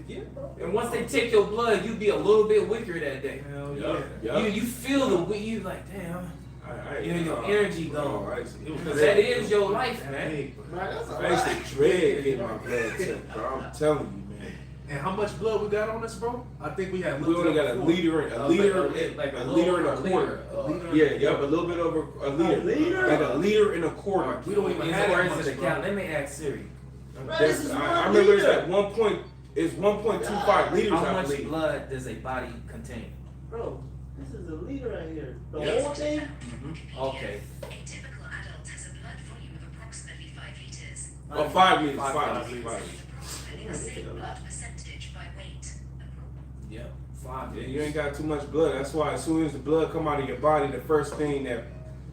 Yeah, bro. And once they take your blood, you be a little bit weaker that day. Hell Yeah. yeah. Yeah. You feel the you like, damn. You know, your energy gone. I used to- Because that is your life, man. Man, that's a I used lot. to dread getting my blood checked, bro. I'm telling you, man. And how much blood we got on us, bro? I think we had. We looked only it got up a before. liter, Like a a liter and a little quarter. liter. Yeah, yep, a little bit over a liter. liter? Like a liter and a quarter. We don't even Is have it- or that is much, it a bro. count? Let me ask Siri. This is I one remember it's liter. at 1.25 liters, How I much believe. blood does a body contain? Bro, this is a liter right here. The Yeah. whole thing? Okay. A typical adult has a blood volume of approximately 5 liters. Oh, 5 liters, Five 5 liters. liters. Approximately the same blood percentage by weight. Yep. 5 Yeah, you ain't got too much blood. That's why as soon as the blood come out of your body, the first thing that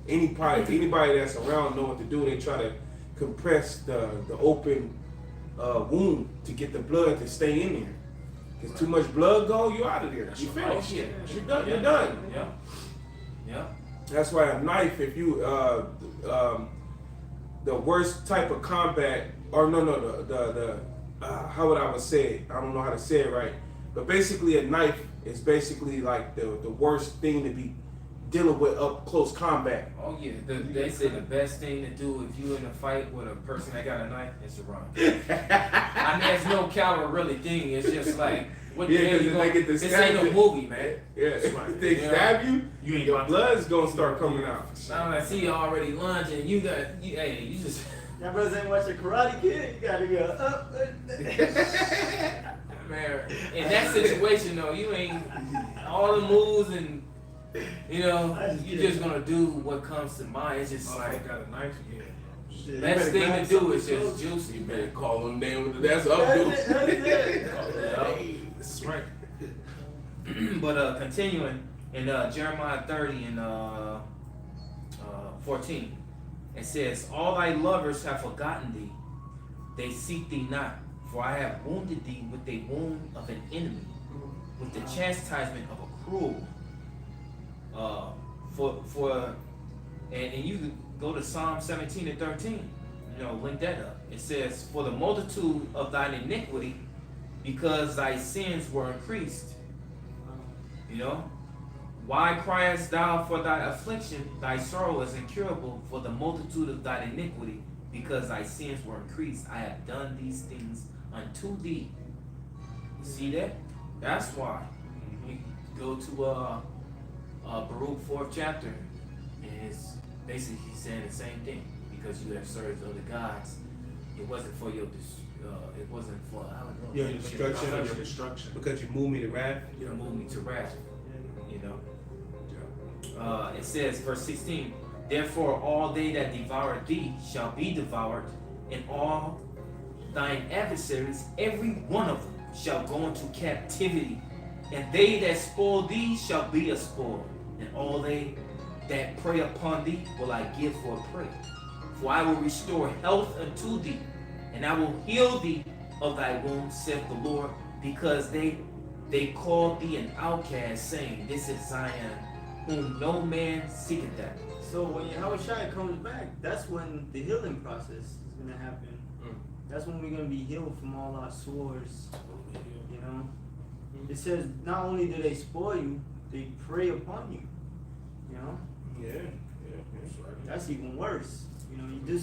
anybody that's around know what to do. They try to compress the open wound to get the blood to stay in there. Cause too much blood go, you out of there. You Oh, finished. yeah. You're done. You're done. Yeah. Yeah. That's why a knife, if you the worst type of combat, or the how would I would say it? I don't know how to say it right, but basically a knife is basically like the worst thing to be dealing with up close combat. Oh yeah. They say the best thing to do if you in a fight with a person that got a knife is to run. I mean, there's no coward really thing. It's just like what the Yeah, hell because you if gonna, they get to this stab ain't no you- movie, man. Yeah, if they Yeah. stab you, You ain't your got blood's gonna start coming out. Now I see you already lunging. Hey, you just. That brothers ain't watching Karate Kid. You gotta go up. Man, in that situation though, you ain't all the moves and you just gonna do what comes to mind. It's just I like got a knife. Yeah. Shit, best you thing better to do grab is just something juicy, You better man. call them down. That's up, That's dude. it, that's it. Hey, this is right. But continuing in Jeremiah 30 and 14, it says, "All thy lovers have forgotten thee; they seek thee not. For I have wounded thee with the wound of an enemy, with the chastisement of a cruel." And you could go to Psalm 17 and 13. Link that up. It says, "For the multitude of thine iniquity, because thy sins were increased." Why criest thou for thy affliction? Thy sorrow is incurable for the multitude of thine iniquity, because thy sins were increased. I have done these things unto thee. You see that? That's why. We go to Baruch 4th chapter, and it's basically saying the same thing. Because you have served other gods, it wasn't for your it wasn't for I don't know. Your destruction. Your destruction. Because you moved me to wrath. You know, move me to wrath. It says, verse 16, "Therefore all they that devour thee shall be devoured, and all thine adversaries, every one of them, shall go into captivity. And they that spoil thee shall be a spoil, and all they that prey upon thee will I give for a prey. For I will restore health unto thee, and I will heal thee of thy wounds, saith the Lord, because they called thee an outcast, saying, This is Zion, whom no man seeketh that." So when Yahushua comes back, that's when the healing process is gonna happen. That's when we're gonna be healed from all our sores. It says not only do they spoil you, they prey upon you. Yeah. That's even worse. You know, you do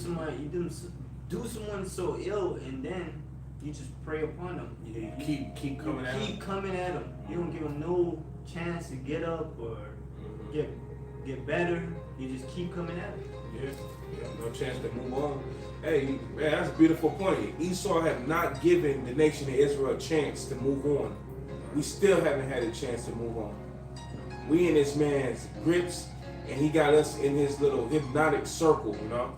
someone so ill, and then you just prey upon them. You keep coming at Keep coming at them. You don't give them no chance to get up or get better. You just keep coming at them. Yeah, no chance to move on. Hey, man, that's a beautiful point. Esau have not given the nation of Israel a chance to move on. We still haven't had a chance to move on. We in this man's grips, and he got us in his little hypnotic circle, you know?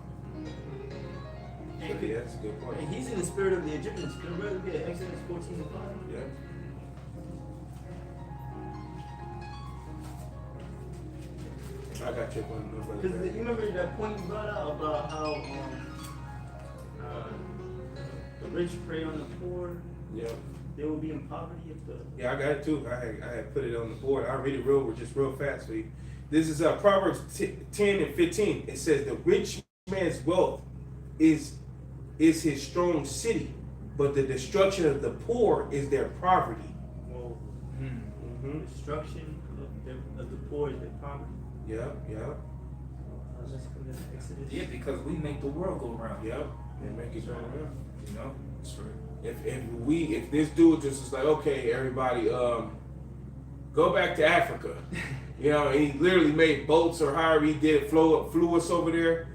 So, yeah, that's a good point. And he's in the spirit of the Egyptians. Can you read it? Exodus 14:5. Yeah. I got your point. No, Because you remember that point you brought out about how the rich prey on the poor. Yeah. They will be in poverty if the. Yeah, I got it too. I had put it on the board. I'll read it real fast for you. This is Proverbs 10 and 15. It says, the rich man's wealth is his strong city, but the destruction of the poor is their poverty. Well, Mm-hmm. destruction of the poor is their poverty. Yeah. Let's go to Exodus. Yeah, because we make the world go round. Yep. And make it go around. You know? That's right. If this dude just was like, okay, everybody, go back to Africa, you know, and he literally made boats or however he did, flew us over there.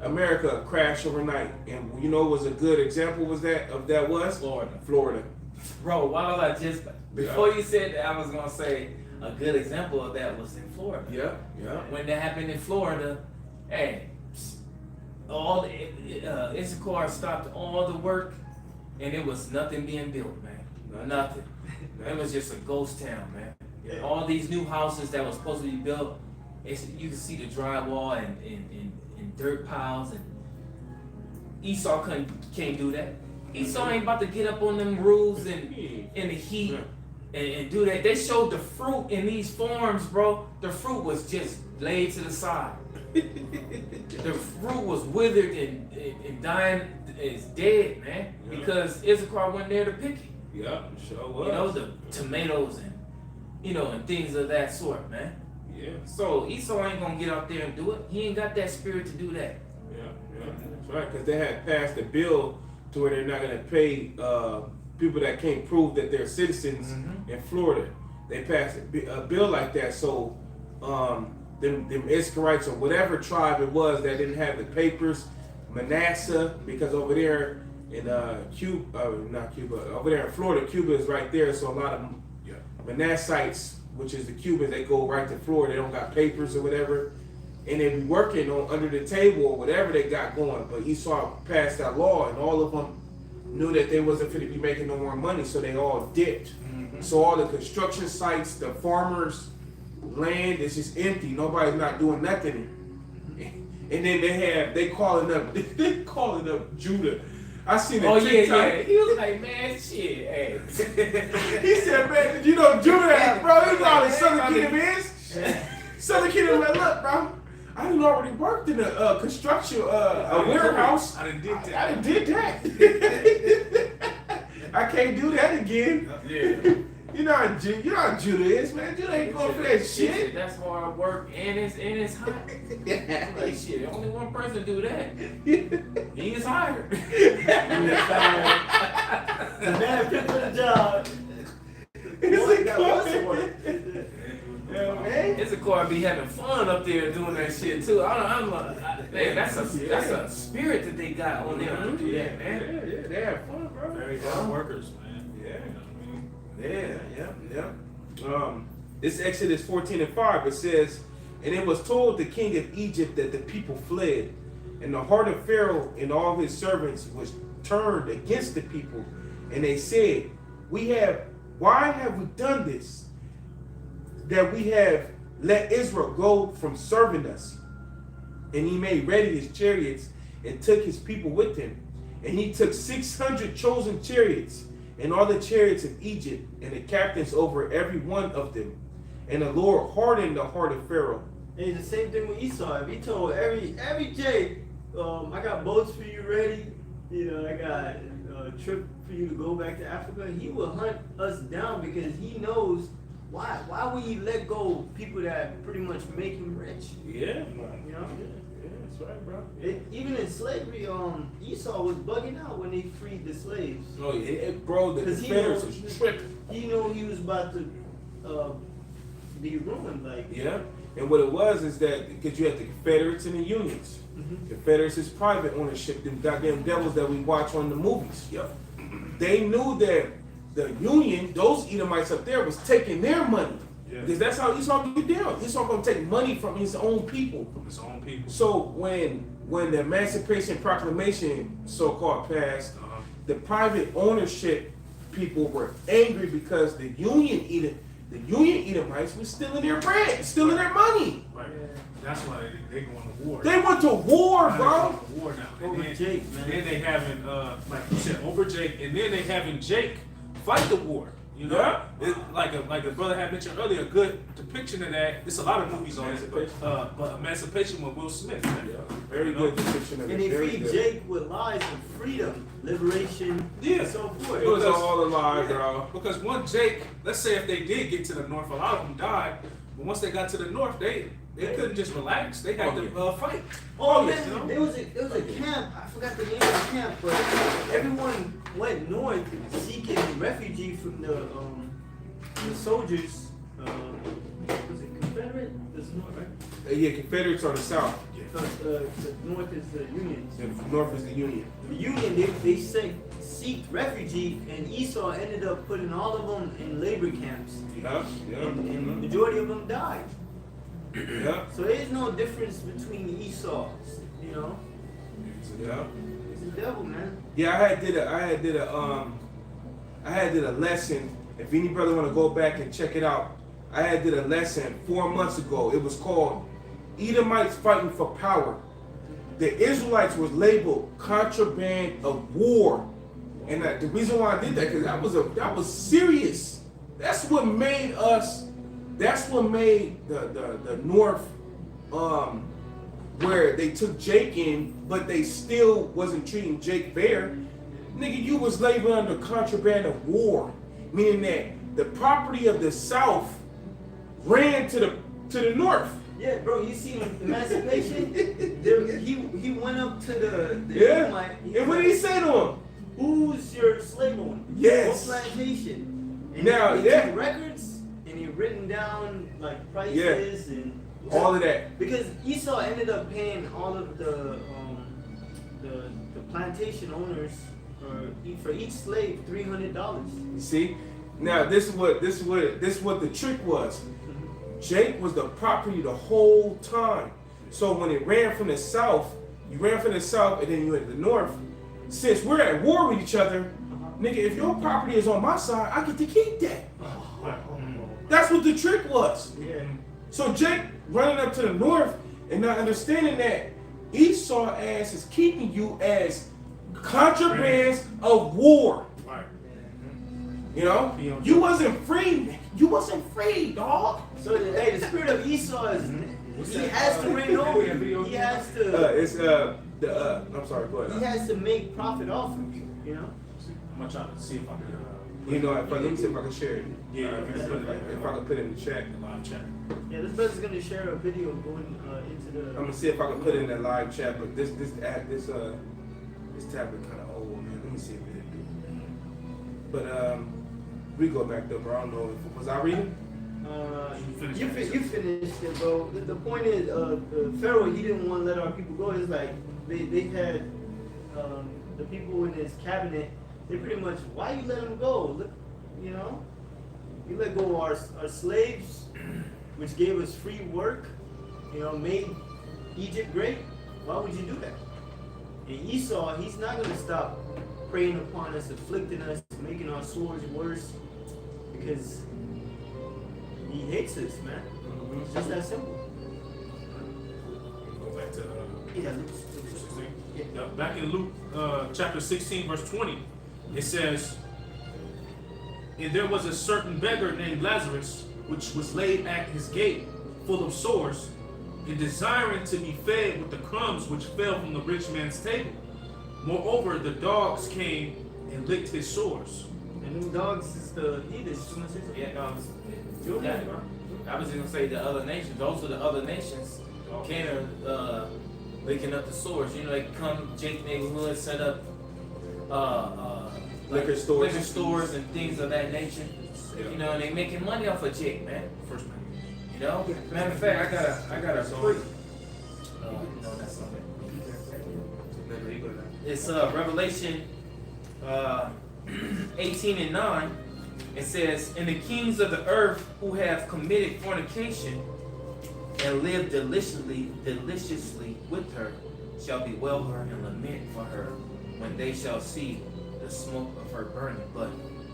America crashed overnight, and you know what was a good example of that was Florida. Bro, why was I just before you said that, I was gonna say a good example of that was in Florida. Yeah. When that happened in Florida, hey, all the Issachar stopped all the work, and it was nothing being built, man. Nothing. It was just a ghost town, man. Yeah. All these new houses that was supposed to be built, you can see the drywall and dirt piles, and Esau can't do that. Esau ain't about to get up on them roofs and in the heat and do that. They showed the fruit in these farms, bro. The fruit was just laid to the side. The fruit was withered and dying, is dead, man. Yeah. Because Issachar wasn't there to pick it. Yeah, sure was. You know, the tomatoes and and things of that sort, man. Yeah. So Esau ain't gonna get out there and do it. He ain't got that spirit to do that. Yeah, that's right. Because they had passed a bill to where they're not going to pay people that can't prove that they're citizens in Florida. They passed a bill like that, so them Issacharites or whatever tribe it was that didn't have the papers, Manasseh, because over there in not Cuba, over there in Florida, Cuba is right there, so a lot of Manassites, which is the Cubans, they go right to Florida. They don't got papers or whatever, and they be working on under the table or whatever they got going. But Esau passed that law, and all of them knew that they wasn't going to be making no more money, so they all dipped. So all the construction sites, the farmers' land is just empty. Nobody's not doing nothing. And then they calling up Judah. I seen it. Yeah. He was like, man, shit, hey. He said, man, you know Judah, bro, you know how the Southern Kingdom is? Southern Kingdom, like, look, bro, I done already worked in a construction, a warehouse. I done did that. I done did that. I can't do that again. Yeah. You know how Judah is, man. Judah ain't going for that shit. That's hard work and it's hot. Like shit, only one person do that. He is hired. The man fit for the job. Yeah, man. Issachar be having fun up there doing that shit too. Man, that's a spirit that they got on them to do that, man. Yeah, they have fun, bro. Very hard workers, man. Yeah. You know what I mean? Yeah. This Exodus 14:5, it says, and it was told the king of Egypt that the people fled, and the heart of Pharaoh and all his servants was turned against the people, and they said, why have we done this, that we have let Israel go from serving us? And he made ready his chariots and took his people with him, and he took 600 chosen chariots and all the chariots of Egypt, and the captains over every one of them. And the Lord hardened the heart of Pharaoh. And it's the same thing with Esau. If he told every Jay, I got boats for you ready, I got a trip for you to go back to Africa, he will hunt us down because he knows Why would he let go people that pretty much make him rich? Yeah, You know? yeah, that's right, bro. Even in slavery, Esau was bugging out when they freed the slaves. No, bro, the Because Confederates was tripping. he knew he was about to be ruined. Like, Yeah, and what it was is that because you had the Confederates and the Unions. Mhm. Confederates is private ownership, them goddamn devils that we watch on the movies. Yep. They knew that the Union, those Edomites up there, was taking their money. Yeah. Because that's how Esau get down. Esau gonna take money from his own people. From his own people. So when the Emancipation Proclamation so-called passed, Uh-huh. the private ownership people were angry because the Union Edomites was stealing their bread, stealing their money. Right. That's why they going to war. They went to war, Now they bro. going to war now. And Over then, Jake, man. Then they having, like you said, over Jake, and then they having Jake fight the war. You know, Yeah. like the brother had mentioned earlier, a good depiction of that. There's a lot of movies on it, but Emancipation with Will Smith. Man. Yeah, very good depiction of it. and they Very feed good. Jake with lies of freedom, liberation, Yeah. and so forth. It was Because- all a lie, Yeah, bro. Because one Jake, let's say if they did get to the north, a lot of them died. But once they got to the north, they couldn't just relax. They had to fight. Oh yes, man, there was a camp. I forgot the name of the camp, but everyone went north seeking refuge from the soldiers. Was it Confederate? This north, right? Yeah, Confederates on the south. The north is the Union. The north is the Union. The Union, they seek refuge, and Esau ended up putting all of them in labor camps, Yeah, and the majority of them died. yeah, So there is no difference between Esau's, you know. yeah. He's the devil, man. Yeah, I had did a lesson. If any brother want to go back and check it out, I had did a lesson 4 months ago. It was called Edomites Fighting for Power. The Israelites was labeled contraband of war, and the reason why I did that because that was serious. That's what made us. That's what made the North, where they took Jake in, but they still wasn't treating Jake fair. Nigga, you was labeled under contraband of war, meaning that the property of the South ran to the North. Yeah, bro, you see Emancipation? he went up to the Yeah. Edomite, And what did he say to him? Who's your slave owner? Yes. What plantation? And Now, he yeah. took records and he written down like prices and All of that. because Esau ended up paying all of the plantation owners for each slave $300. You see? Now this is what the trick was. Jake was the property the whole time. So when it ran from the south, you ran from the south and then you went to the north. Since we're at war with each other, nigga, if your property is on my side, I get to keep that. That's what the trick was. Yeah. So Jake running up to the north and not understanding that Esau ass is keeping you as contrabands of war. Right. You know? You wasn't free. You wasn't free, dog. So the spirit of Esau is he has to reign over you. He has to I'm sorry, go he ahead. has to make profit off of you, you know? I'm gonna try to see if I can. You know, let me see if I can share it. Yeah, If I can put it in the chat. live chat. Yeah, this brother's gonna share a video going into the I'm gonna see if I can put it in the live chat, but this tablet kind of old, man. Let me see if it do. But we go back though, bro. I don't know if was I reading? you finished it, bro. The point is, Pharaoh, he didn't want to let our people go. It's like they had the people in his cabinet. They pretty much, why you let them go? Look, you know, you let go of our slaves, which gave us free work. You know, made Egypt great. Why would you do that? And Esau, he's not gonna stop preying upon us, afflicting us, making our swords worse, because he hates us, man. It's just that simple. Go back to Yeah. Luke 16. Yeah, back in Luke chapter 16, verse 20, it says, "And there was a certain beggar named Lazarus, which was laid at his gate, full of sores, and desiring to be fed with the crumbs which fell from the rich man's table. Moreover, the dogs came and licked his sores." And them dogs is the heathens. Yeah, no, you got it, bro. I was just gonna say the other nations. Those are the other nations. Canada, licking up the swords. You know, they come Jake neighborhood, set up Liquor like stores. liquor stores and things of that nature. Yeah. You know, and they making money off of Jake, man. First man. You know, matter of fact, I got a free. No, that's something. It's Revelation 18 and 9. It says, "And the kings of the earth who have committed fornication and lived deliciously with her shall bewail her and lament for her when they shall see the smoke of her burning." But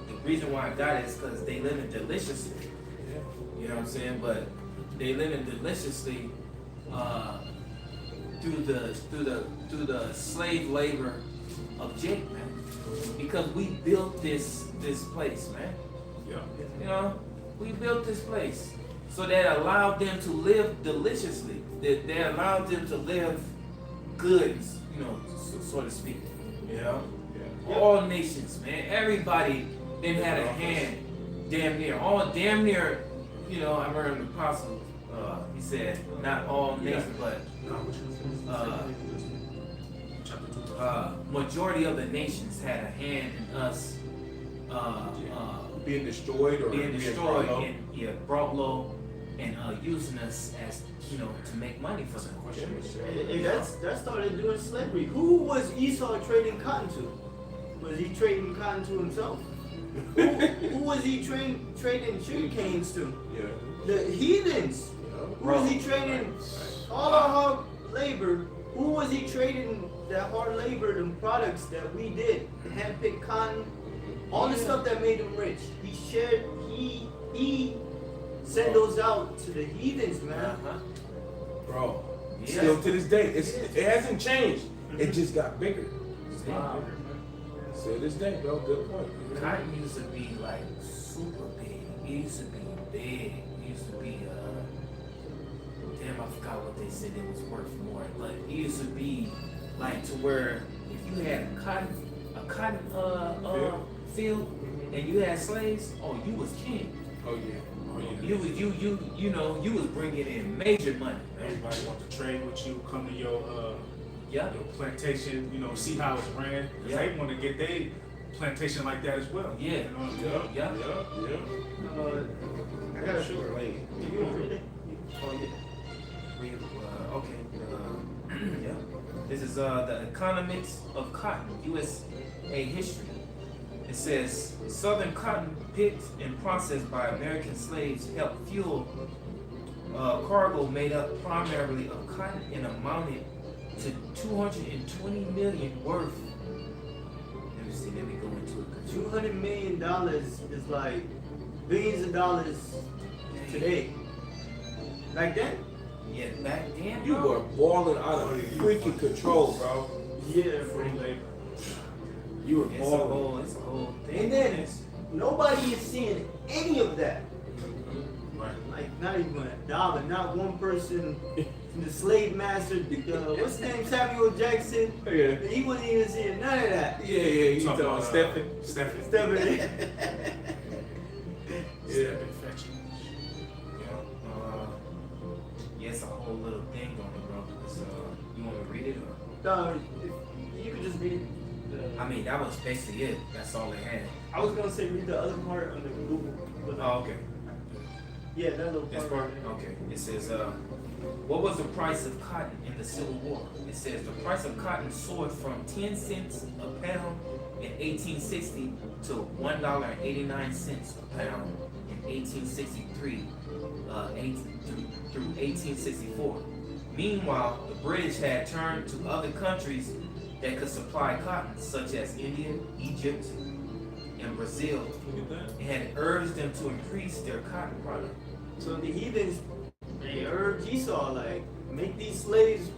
the reason why I got it is because they live in deliciously. You know what I'm saying? But they live in deliciously through the slave labor of Jake, man. Because we built this place, man. Yeah. You know, we built this place so that allowed them to live deliciously. That they allowed them to live good, you know, so to speak. You know, all nations, man. Everybody then had a hand, damn near. Damn near. You know, I remember the apostle. He said, not all nations, but majority of the nations had a hand in us being destroyed or being destroyed brought low. and brought low and using us as, you know, to make money for them. And that started during slavery. Who was Esau trading cotton to? Was he trading cotton to himself? Who was he trading sugar canes to? Yeah. The heathens. Who was he trading all our hard labor? Who was he trading that hard labor and products that we did? Hand-picked cotton, all the stuff that made him rich. He sent those out to the heathens, man. Bro. Yeah. Still to this day, it hasn't changed. It just got bigger. Wow. Still to this day, bro. Good point. Cotton used to be like super big. It used to be big. It used to be damn, I forgot what they said it was worth more. But it used to be like to where if you had a cotton field and you had slaves, oh, you was king. Oh yeah. Oh yeah. You know, you was bringing in major money. Everybody want to trade with you, come to your Yeah. plantation, you know, see how it's ran. 'Cause Yeah. they want to get their plantation like that as well. Yeah. You know what I'm saying? Yeah. I got a Sugar lane. You want to read it? Oh yeah. Okay. Yeah. This is the economics of cotton, USA history. It says southern cotton picked and processed by American slaves helped fuel cargo made up primarily of cotton and amounted to 220 million worth. Let me see. Let me go into it. $200 million is like billions of dollars today. Like that? Yeah, back then, You bro. were balling out of freaking control, bro. Yeah, Free labor. You were It's a balling. whole thing. And then nobody is seeing any of that. Right. Like not even a dollar. Not one person. The slave master, what's his name, Samuel Jackson. Yeah. He wasn't even seeing none of that. Yeah, you Talking talking about Stephen? Stephen. Stephanie. Stephen Fetching. Yeah, it's a whole little thing on it, bro. It's, you want me to read it? Or? No, you could just read. I mean, that was basically it. That's all they had. I was gonna say read the other part on the Google. But Oh, okay. yeah, that little This part. part? Okay. It says, what was the price of cotton in the Civil War? It says the price of cotton soared from 10 cents a pound in 1860 to $1.89 a pound in 1863 through 1864. Meanwhile, the British had turned to other countries that could supply cotton, such as India, Egypt, and Brazil, and had urged them to increase their cotton product. So the heathens, they urged Esau, like, make these slaves,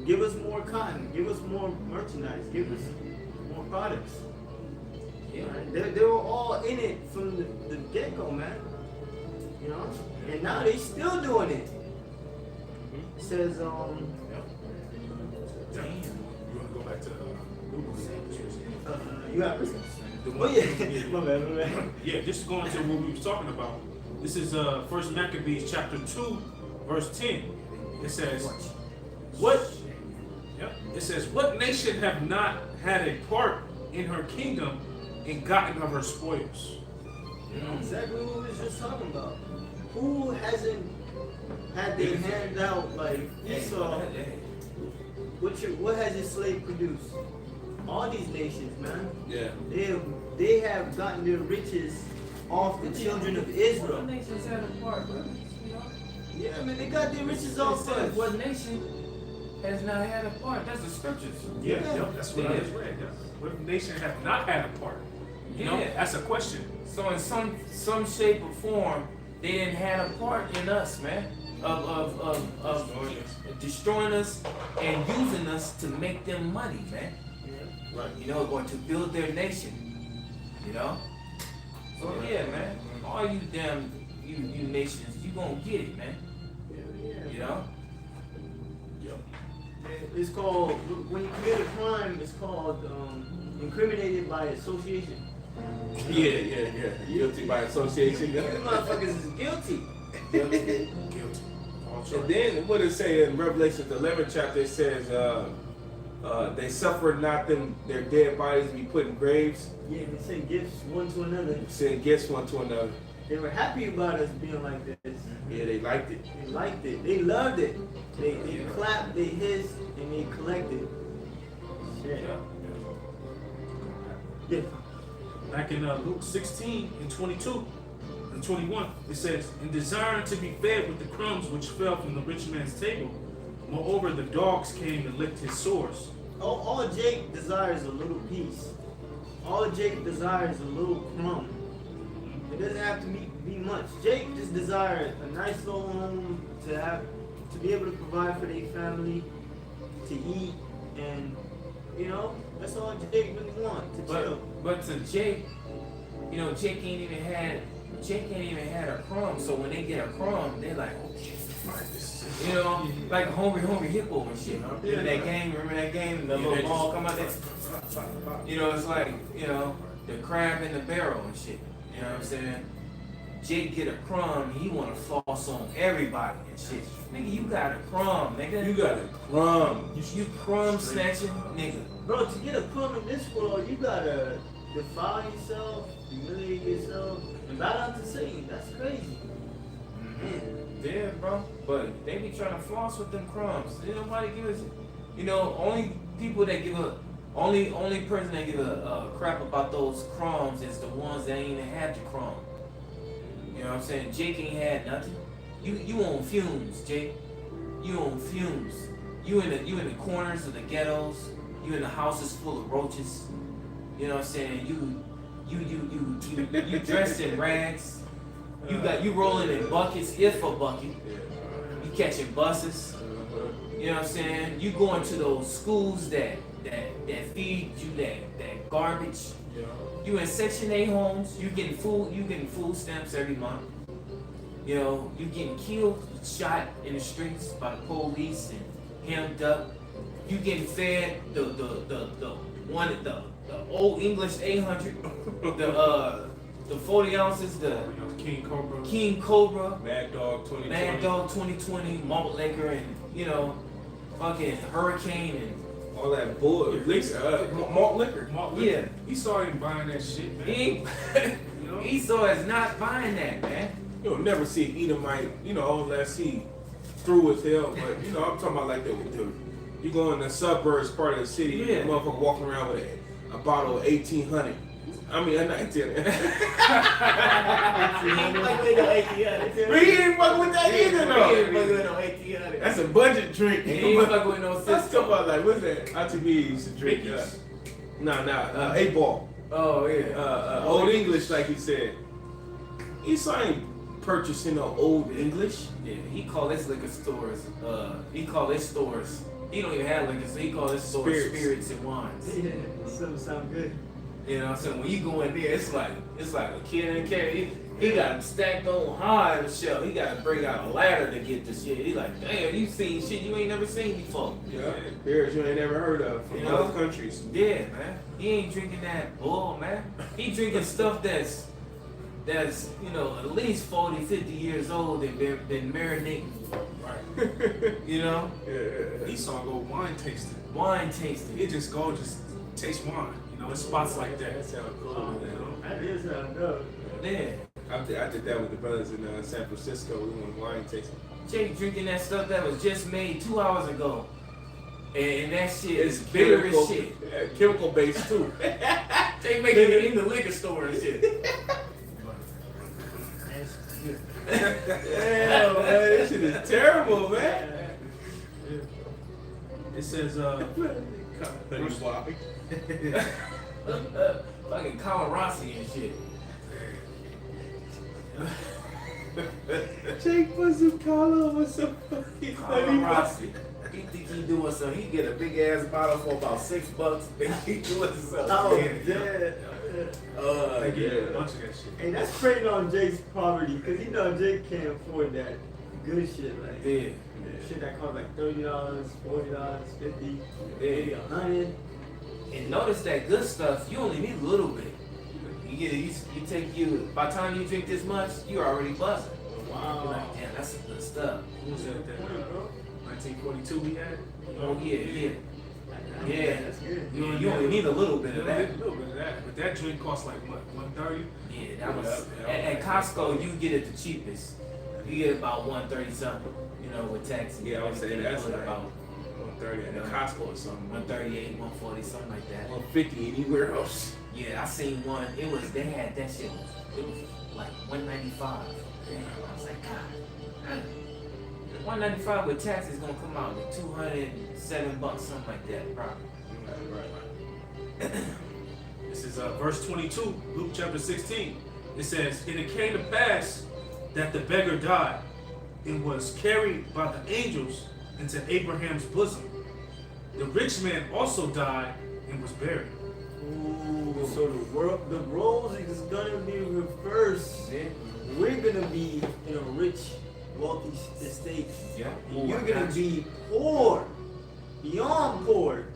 give us more cotton, give us more merchandise, give us more products. Yeah. Right? They were all in it from the get-go, man. You know? And now they still doing it. It says, Damn. Damn. You want to go back to Google? you have The Oh one, yeah, my bad. yeah, just going to what we was talking about. This is First Maccabees chapter 2, verse 10. It says, "What?" Yep. It says, "What nation have not had a part in her kingdom and gotten of her spoils?" Exactly what we was just talking about. Who hasn't had their hand out like Esau? What has his slave produced? All these nations, man. Yeah. They have gotten their riches off the children of Israel. What nations had a part, bro? You know? Yeah, I mean they got their riches It off says, us. what nation has not had a part? That's the scriptures. Yeah, Yeah. yep, that's what I just read. Yeah. What nation have not had a part? You know, Yeah. that's a question. So in some shape or form, they didn't have a part in us, man, of destroying us and using us to make them money, man. Right. You know, or to build their nation. You know. So yeah, man. All you damn you nations, you gonna get it, man. You know. It's called, when you commit a crime, it's called incriminated by association. Yeah. Guilty by association. These motherfuckers is guilty. Guilty. All And charged. then what it say in Revelation the 11th chapter? It says, they suffered not them their dead bodies to be put in graves, Yeah, they send gifts one to another. send gifts one to another. They were happy about us being like this. Yeah, they liked it. They liked it. They loved it. They clapped, they hissed, and they collected. Shit. Yeah. Back in Luke 16 and 22 and 21, it says, "In desiring to be fed with the crumbs which fell from the rich man's table, moreover the dogs came and licked his sores." All Jake desires a little piece. All Jake desires a little crumb. It doesn't have to be much. Jake just desires a nice little home to be able to provide for their family, to eat, and that's all Jake really wants, to chill. But to Jake, you know, Jake ain't even had a crumb. So when they get a crumb, they're like, okay, you know, like a hungry hippo and shit. Remember that game? Remember that game? The little ball come out there. You know, it's like, you know, the crab in the barrel and shit. You know what I'm saying? Jake get a crumb, he wanna floss on everybody and shit. Nigga, you got a crumb, nigga. You got a crumb. You crumb snatching, nigga. Bro, to get a crumb in this world, you gotta defile yourself, humiliate yourself, and bow down to Satan. That's crazy. Yeah, bro. But they be trying to floss with them crumbs. Ain't nobody give us, you know, only people that give a, only person that give a crap about those crumbs is the ones that ain't even had the crumb. You know what I'm saying? Jake ain't had nothing. You on fumes, Jake. You on fumes. You in the corners of the ghettos. You in the houses full of roaches. You know what I'm saying? You dressed in rags. You rolling in buckets, if a bucket. You catching buses. You know what I'm saying? You going to those schools that feed you that garbage. You in Section 8 homes. You getting food stamps every month. You know, you getting killed, shot in the streets by the police and hemmed up. You getting fed the old English 800, the 40 ounces, the King Cobra, Mad Dog 2020. Mad Dog 2020, malt liquor, and you know, fucking Hurricane and All that bull, malt liquor. yeah. Esau ain't buying that shit, man. He, Esau is not buying that, man. You'll never see Edomite, unless he through as hell. But I'm talking about like the you go in the suburbs part of the city, Yeah. the motherfucker walking around with a bottle of 1800. I mean, a 19. But he ain't fucking with that either, though. That's a budget drink. He ain't fucking with no Let's system. talk about like what's that? ITV used to drink. Mickey's. Nah, 8-ball. Oh yeah. Old English, like he said. Esau ain't purchasing no old English. Yeah, he call his liquor stores. He call his stores. He don't even have liquor, so he call his stores Spirits. spirits and wines. Yeah, something sound good. You know what I'm saying? When you go in there, it's like It's like a kid in a carry. He got them stacked on high on the shelf. He got to bring out a ladder to get the shit. He like, damn, you seen shit you ain't never seen before. Yeah, beers you ain't never heard of from You know? other countries. Yeah, man. He ain't drinking that bull, man. He drinking stuff that's you know, at least 40, 50 years old and been marinating. Right. You know? Yeah. Esau go wine tasting. Wine tasting. He just taste wine. You know, it's spots like that. That's how cool. You know? That is how it goes. Yeah. I did that with the brothers in San Francisco. We went wine tasting. Jake drinking that stuff that was just made 2 hours ago. And that shit is bitter as shit. Yeah, chemical based too. They making it in the liquor store and shit. Damn, man, this shit is terrible, man. It says, Fucking Colin Rossi and shit. Jake put some collar on some fucking Colin Rossi. He think he doing something. He get a big ass bottle for about $6. Think he doing something. Oh, Yeah. yeah. they get a yeah. bunch of that shit. Hey, that's preying on Jake's poverty, because you know Jake can't afford that good shit. Like, Yeah. shit that costs like $30, $40, $50, maybe Yeah. $100. And notice that good stuff, you only need a little bit. You take by the time you drink this much, you're already buzzing. Wow. You're like, damn, that's some good stuff. Who was that? Good point, bro. 1942 we had? Oh yeah. Yeah. That's good. You only need a little bit of that. A little bit of that. But that drink costs like what, $130? Yeah, that was Yeah. at Costco. You get it the cheapest. You get about $130 something. You know, with tax. And Yeah, I would say everything, that's you put like about 130 at the Costco or something. 138, 140, something like that. 150 anywhere else. Yeah, I seen one. They had that shit. It was like $195. I was like, God. $195 with tax is gonna come out to $207, something like that, probably. Right. This is verse 22, Luke chapter 16. It says, and it came to pass that the beggar died and was carried by the angels into Abraham's bosom. The rich man also died and was buried. Ooh, so the roles is gonna be reversed. Yeah. We're gonna be in a rich, wealthy estate. Yeah. And you're gonna be poor, beyond poor.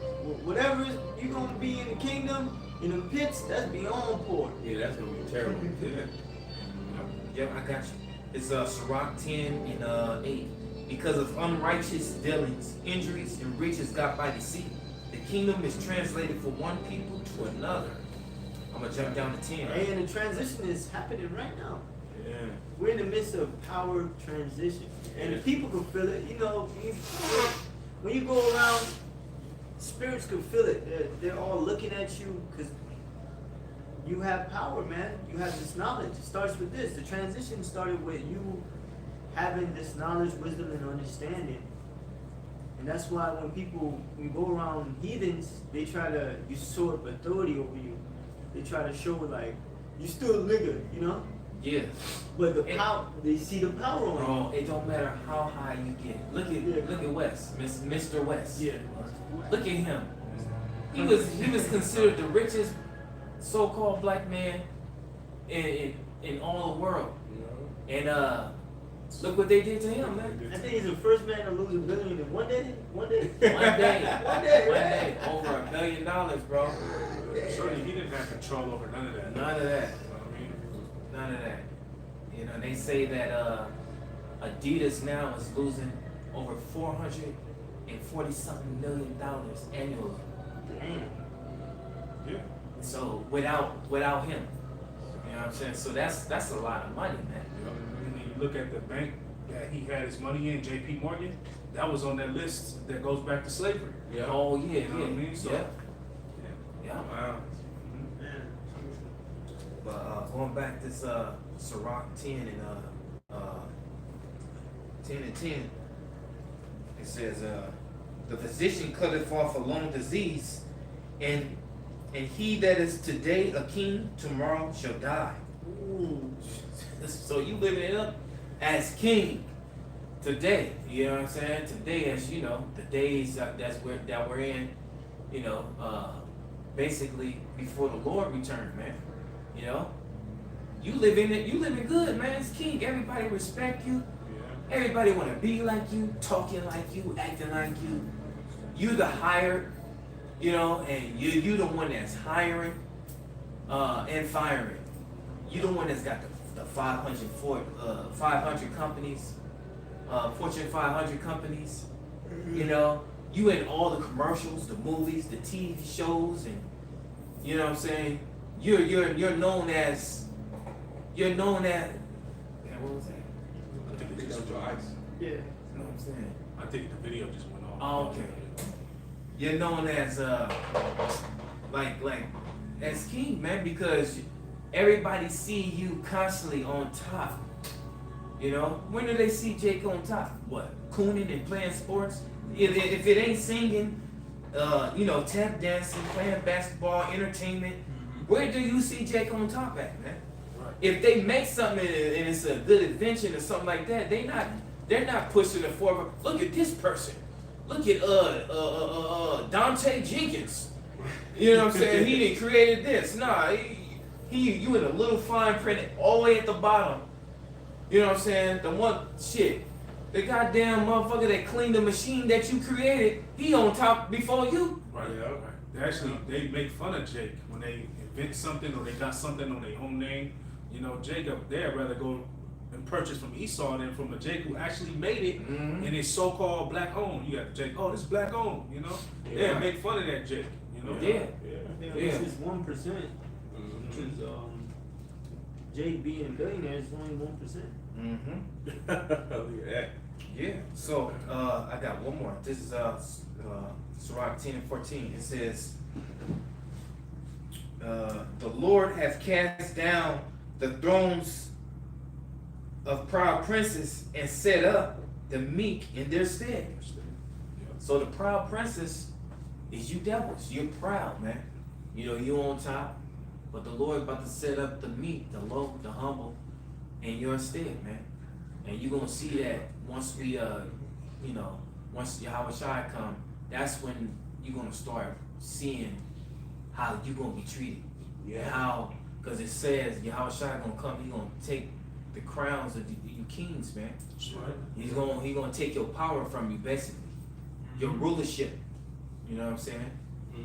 Whatever you're gonna be in the kingdom, in the pits, that's beyond poor. Yeah, that's gonna be terrible. Yeah. Yep, I got you. It's Sirach 10 and 8. Because of unrighteous dealings, injuries, and riches got by deceit, the kingdom is translated from one people to another. I'm gonna jump down to 10. And the transition is happening right now. Yeah. We're in the midst of power transition, and the people can feel it. You know, when you go around, spirits can feel it. They're all looking at you because you have power, man. You have this knowledge. It starts with this. The transition started with you having this knowledge, wisdom, and understanding. And that's why when we go around heathens, they try to usurp authority over you. They try to show like, you still a nigga, you know? Yeah. But the power, they see the power on Bro, it don't matter how high you get. Look at West, Mr. West. Yeah. Look at him. He was considered the richest so-called black man in all the world. And look what they did to him, man. you. I think he's the first man to lose $1 billion in one day. One day, One day, one right? day, over $1 billion, bro. Surely he didn't have control over none of that. None of that. You know what I mean? None of that. You know, they say that Adidas now is losing over $440-something million annually. Damn. Yeah. So without him, you know what I'm saying? So that's a lot of money, man. And then you look at the bank that he had his money in, J.P. Morgan, that was on that list that goes back to slavery. Yeah. Oh yeah, You know what I mean? So, yeah, yeah. Wow. Man. But going back to this Sirach 10 and 10 and 10, it says the physician cutteth off a long disease, and he that is today a king, tomorrow shall die. Ooh. So you living it up as king today. You know what I'm saying? Today, as you know, the days that we're in, you know, basically before the Lord returned, man. You know, You living good, man. It's king. Everybody respect you. Everybody want to be like you, talking like you, acting like you. You the hired, you know, and you the one that's hiring and firing. You the one that's got the 500 companies, Fortune 500 companies. You know, you in all the commercials, the movies, the TV shows, and you know what I'm saying. You're known as. Yeah, what was that? I think it just Yeah. You know what I'm saying? I think the video just went off. Oh, okay. You're known as like as king, man, because everybody see you constantly on top. You know, when do they see Jake on top? What, cooning and playing sports? If it ain't singing, you know, tap dancing, playing basketball, entertainment, where do you see Jake on top at, man? Right. If they make something and it's a good invention or something like that, they're not pushing it forward. Look at this person. Look at Dante Jenkins. You know what I'm saying? He done created this. Nah, you in a little fine print all the way at the bottom. You know what I'm saying? The one shit. The goddamn motherfucker that cleaned the machine that you created, he on top before you. Right. Yeah. Right. They make fun of Jake when they invent something or they got something on their own name. You know, Jacob, they'd rather go and purchase from Esau than from a Jake who actually made it and it's so-called black owned. You got Jake, oh, this is black owned, you know? Yeah. They make fun of that Jake, you know? Yeah. This is 1%. Because Jake being a billionaire is only 1%. Mm-hmm. Look at that. Yeah. So I got one more. This is Sirach 10:14. It says, "The Lord hath cast down the thrones of proud princes and set up the meek in their stead." So the proud princess is you devils. You're proud, man. You know, you on top, but the Lord about to set up the meek, the low, the humble, in your stead, man. And you're gonna see that once we, you know, once Yahweh Shai come, that's when you're gonna start seeing how you're gonna be treated. Yeah. And how, because it says Yahweh Shai gonna come, he gonna take the crowns of you kings, man. That's right. He gonna take your power from you, basically, your rulership. You know what I'm saying?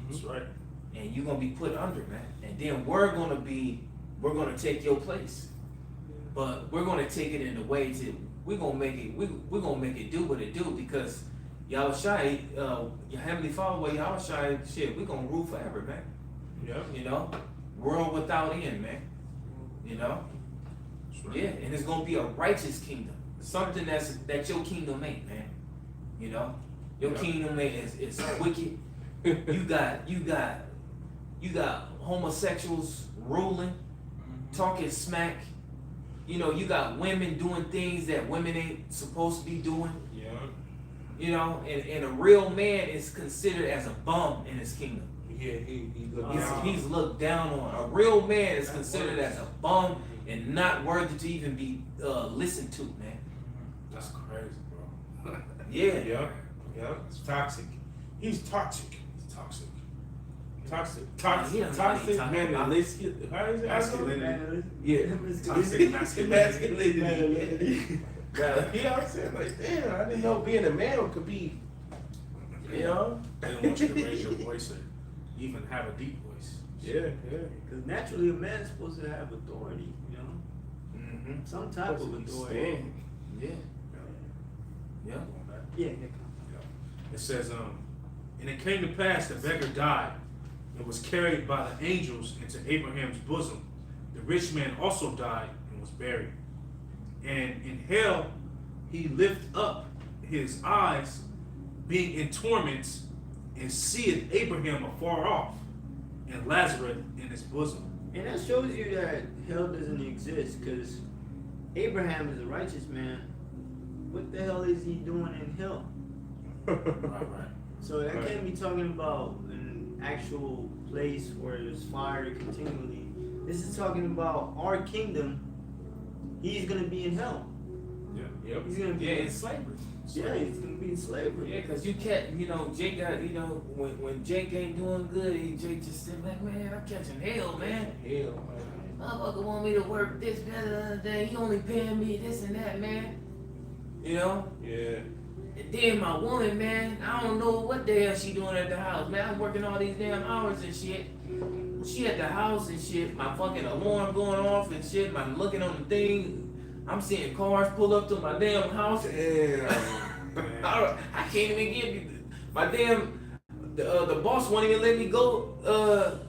That's right. And you're gonna be put under, man. And then we're gonna take your place. But we're gonna take it in a way to we're gonna make it do what it do, because Yahweh Shai, your heavenly Father, well, Yahweh Shai, shit, we're gonna rule forever, man. Yeah. You know, world without end, man. You know, That's right. yeah, and it's gonna be a righteous kingdom, something that your kingdom ain't, man. You know, your kingdom ain't is wicked. You got homosexuals ruling, talking smack. You know, you got women doing things that women ain't supposed to be doing. Yeah. You know, and a real man is considered as a bum in his kingdom. Yeah, he looked down. He's looked down on. A real man is considered as a bum and not worthy to even be listened to, man. That's crazy, bro. Yeah. Yeah. Yeah. It's toxic. He's toxic. It's toxic. Toxic. He doesn't know what he's Toxic talking about. masculinity. How is it? Masculinity. Yeah. Toxic masculinity. Masculinity. Yeah, you know what I'm saying? Like, damn, I didn't know being a man could be, you know? They don't want you to raise your voice or even have a deep voice. Yeah, yeah. Because naturally a man's supposed to have authority, you know? Mm-hmm. Some type of authority. Stand. Yeah. Yeah. Yeah. It says, and it came to pass the beggar died and was carried by the angels into Abraham's bosom. The rich man also died and was buried. And in hell he lift up his eyes, being in torments, and seeth Abraham afar off, and Lazarus in his bosom. And that shows you that hell doesn't exist, because Abraham is a righteous man. What the hell is he doing in hell? Right. So that can't be talking about an actual place where there's fire continually. This is talking about our kingdom. He's gonna be in hell. Yeah. Yep. He's gonna be Yeah, in slavery. yeah, he's gonna be in slavery. Yeah, because you can't, you know, Jake got, you know, when Jake ain't doing good, Jake just sitting like, man, I'm catching hell, man. Hell, man. motherfucker want me to work this, that, he only paying me this and that, man. You know? Yeah. And then my woman, man, I don't know what the hell she doing at the house, man. I'm working all these damn hours and shit. She at the house and shit, my fucking alarm going off and shit, I'm looking on the thing, I'm seeing cars pull up to my damn house. Damn. I can't even get me, my damn, the boss won't even let me go,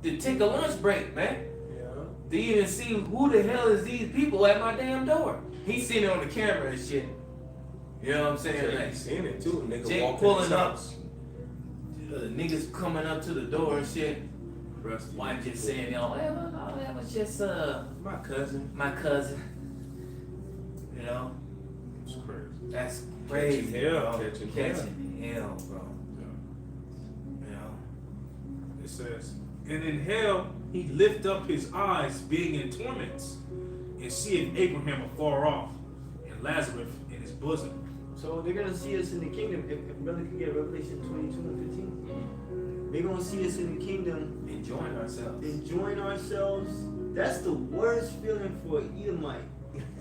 to take a lunch break, man. Yeah. To even see who the hell is these people at my damn door. He seen it on the camera and shit. You know what I'm saying? Yeah, Like, you seen it too. Nigga Jake walking pulling his up. house. Niggas coming up to the door and shit. Rusty. Wife just saying, yo, that was just My cousin. my cousin. You know? It's crazy. That's crazy. Catching hell, bro. catching Catching hell, bro. Yeah. You know? It says, and in hell he lift up his eyes, being in torments, and seeing Abraham afar off, and Lazarus in his bosom. So they're gonna see us in the kingdom. If brother can get Revelation 22 and 15, they're gonna see us in the kingdom, Enjoying ourselves. enjoying ourselves. That's the worst feeling for an Edomite.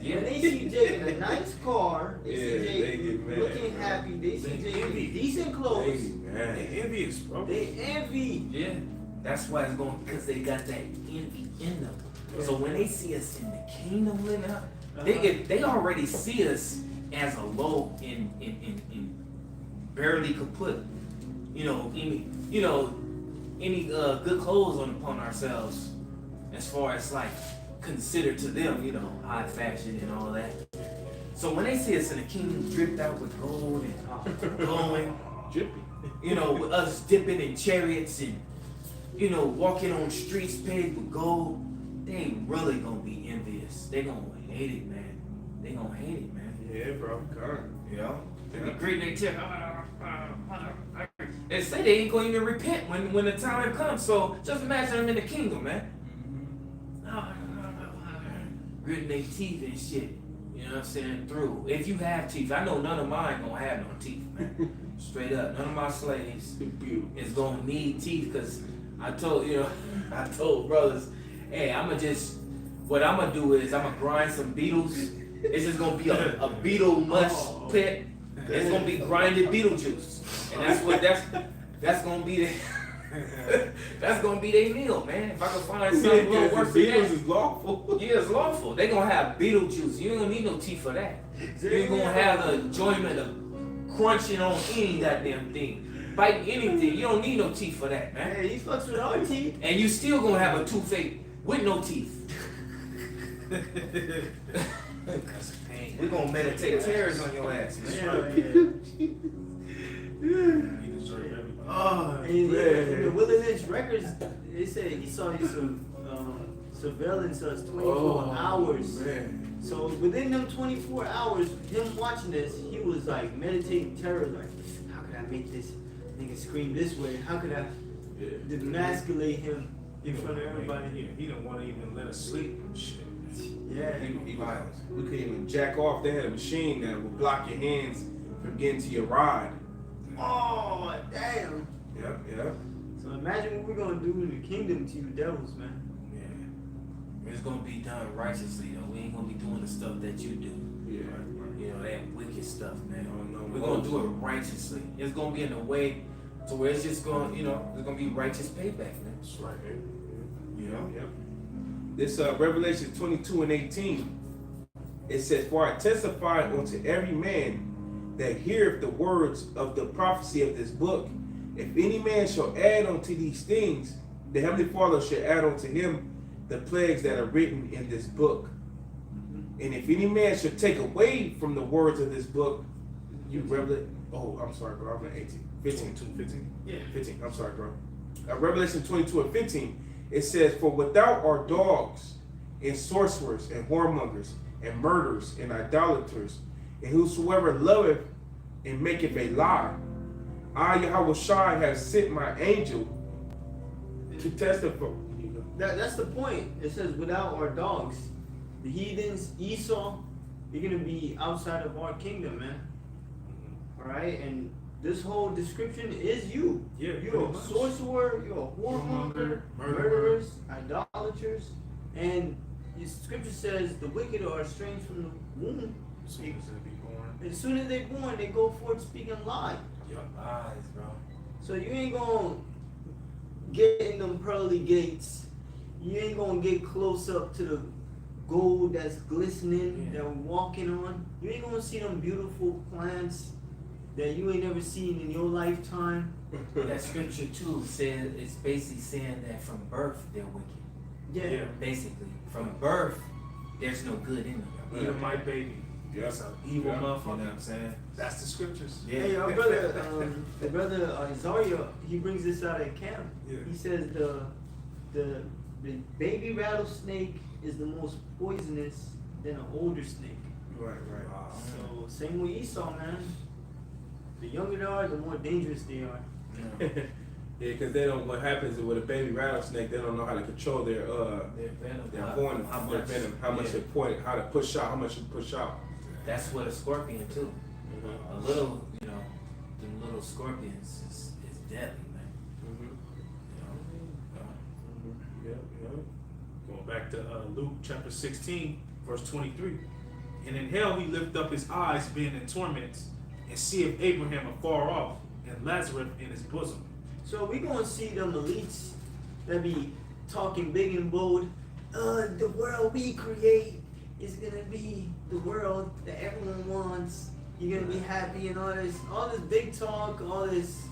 Yeah. When they see Jake in a nice car, they Yeah, see they Jake get mad, looking bro. happy, they see They Jake in envy. decent clothes, Hey, man. They envious, bro. they envy. Yeah. That's why it's going, because they got that envy in them. So when they see us in the kingdom living out, they already see us as a low in barely could put, any good clothes upon ourselves, as far as like considered to them, high fashion and all that. So when they see us in the kingdom dripped out with gold and glowing, Drippy. with us dipping in chariots and walking on streets paved with gold, they ain't really gonna be envious. They gonna hate it, man. They gonna hate it, man. Yeah, bro. God. They be greeting their tip. They say they ain't gonna even repent when the time comes. So just imagine them in the kingdom, man. Gritting their teeth and shit. You know what I'm saying? Through. If you have teeth, I know none of mine gonna have no teeth, man. Straight up. None of my slaves Beautiful. is gonna need teeth, because I told brothers, hey, what I'm gonna do is I'm gonna grind some beetles. It's just gonna be a beetle mush pit. It's gonna be grinded beetle juice, and that's gonna be the that's gonna be their meal, man. If I can find something a little worse than Beatles that, is lawful. yeah, it's lawful. They gonna have beetle juice. You don't need no teeth for that. You ain't gonna have the enjoyment of crunching on any goddamn thing, biting anything. You don't need no teeth for that, man. Hey, he fucks with our teeth. And you still gonna have a toothache with no teeth. That's pain. We're gonna meditate tears on your ass, man. Yeah. You deserve everything. Oh, And in the man. Wilderness Records, they said he saw his surveillance us 24 hours. Man. So within them 24 hours, him watching this, he was like meditating terror, like, how could I make this nigga scream this way? How could I Yeah. demasculate him in front of everybody? Yeah, he didn't want to even let us sleep and shit. Yeah. We couldn't even jack off. They had a machine that would block your hands from getting to your rod. Oh, damn. Yeah. So imagine what we're gonna do in the kingdom to you devils, man. Yeah. It's gonna be done righteously, though. We ain't gonna be doing the stuff that you do. Yeah. That wicked stuff, man. No, We're gonna do it righteously. It's gonna be in a way to where it's just gonna, it's gonna be righteous payback, man. That's right, man. You know? This Revelation 22 and 18, it says, "For I testify unto every man that heareth the words of the prophecy of this book. If any man shall add unto these things, the Heavenly Father shall add unto him the plagues that are written in this book. And if any man should take away from the words of this book, I'm sorry, bro, I'm at 18. 15. 15. Yeah, 15. I'm sorry, bro. Revelation 22 and 15, it says, "For without are dogs, and sorcerers, and whoremongers, and murderers, and idolaters, and whosoever loveth and maketh a lie. I, Yahweh Shai, have sent my angel to testify." That's the point. It says without our dogs, the heathens, Esau, you're gonna be outside of our kingdom, man. Alright? And this whole description is you. Yeah, You're pretty a much. sorcerer, you're a whoremonger, Whoremonger, murderer. murderers, idolaters, And the scripture says the wicked are estranged from the womb. As soon as they be born. As soon as they're born, they go forth speaking lie. Yup. Lies, bro. So you ain't gonna get in them pearly gates. You ain't gonna get close up to the gold that's glistening that we're walking on. You ain't gonna see them beautiful plants that you ain't never seen in your lifetime. That scripture too says it's basically saying that from birth they're wicked. Yeah. Basically, from birth there's no good in them. Even my baby. Yeah. That's an evil Yeah. You know motherfucker. what I'm saying? That's the scriptures. Yeah. Hey, our brother, the brother Isaiah, he brings this out at camp. Yeah. He says the baby rattlesnake is the most poisonous than an older snake. Right, right. Wow. So same with Esau, man. The younger they are, the more dangerous they are. Yeah. Yeah, because they don't. What happens is with a baby rattlesnake, they don't know how to control their Their venom. their venom, how their much? venom, how much Yeah. it point, how to push out, how much it push out. That's what a scorpion too. A little, you know, them little scorpions is deadly, man. Yeah, yeah. Going back to Luke chapter 16, verse 23. And in hell he lifted up his eyes, being in torments, and seeth Abraham afar off, and Lazarus in his bosom. So we gonna see them elites that be talking big and bold. The world we create is gonna be the world that everyone wants. You're gonna be happy and all this big talk, all this,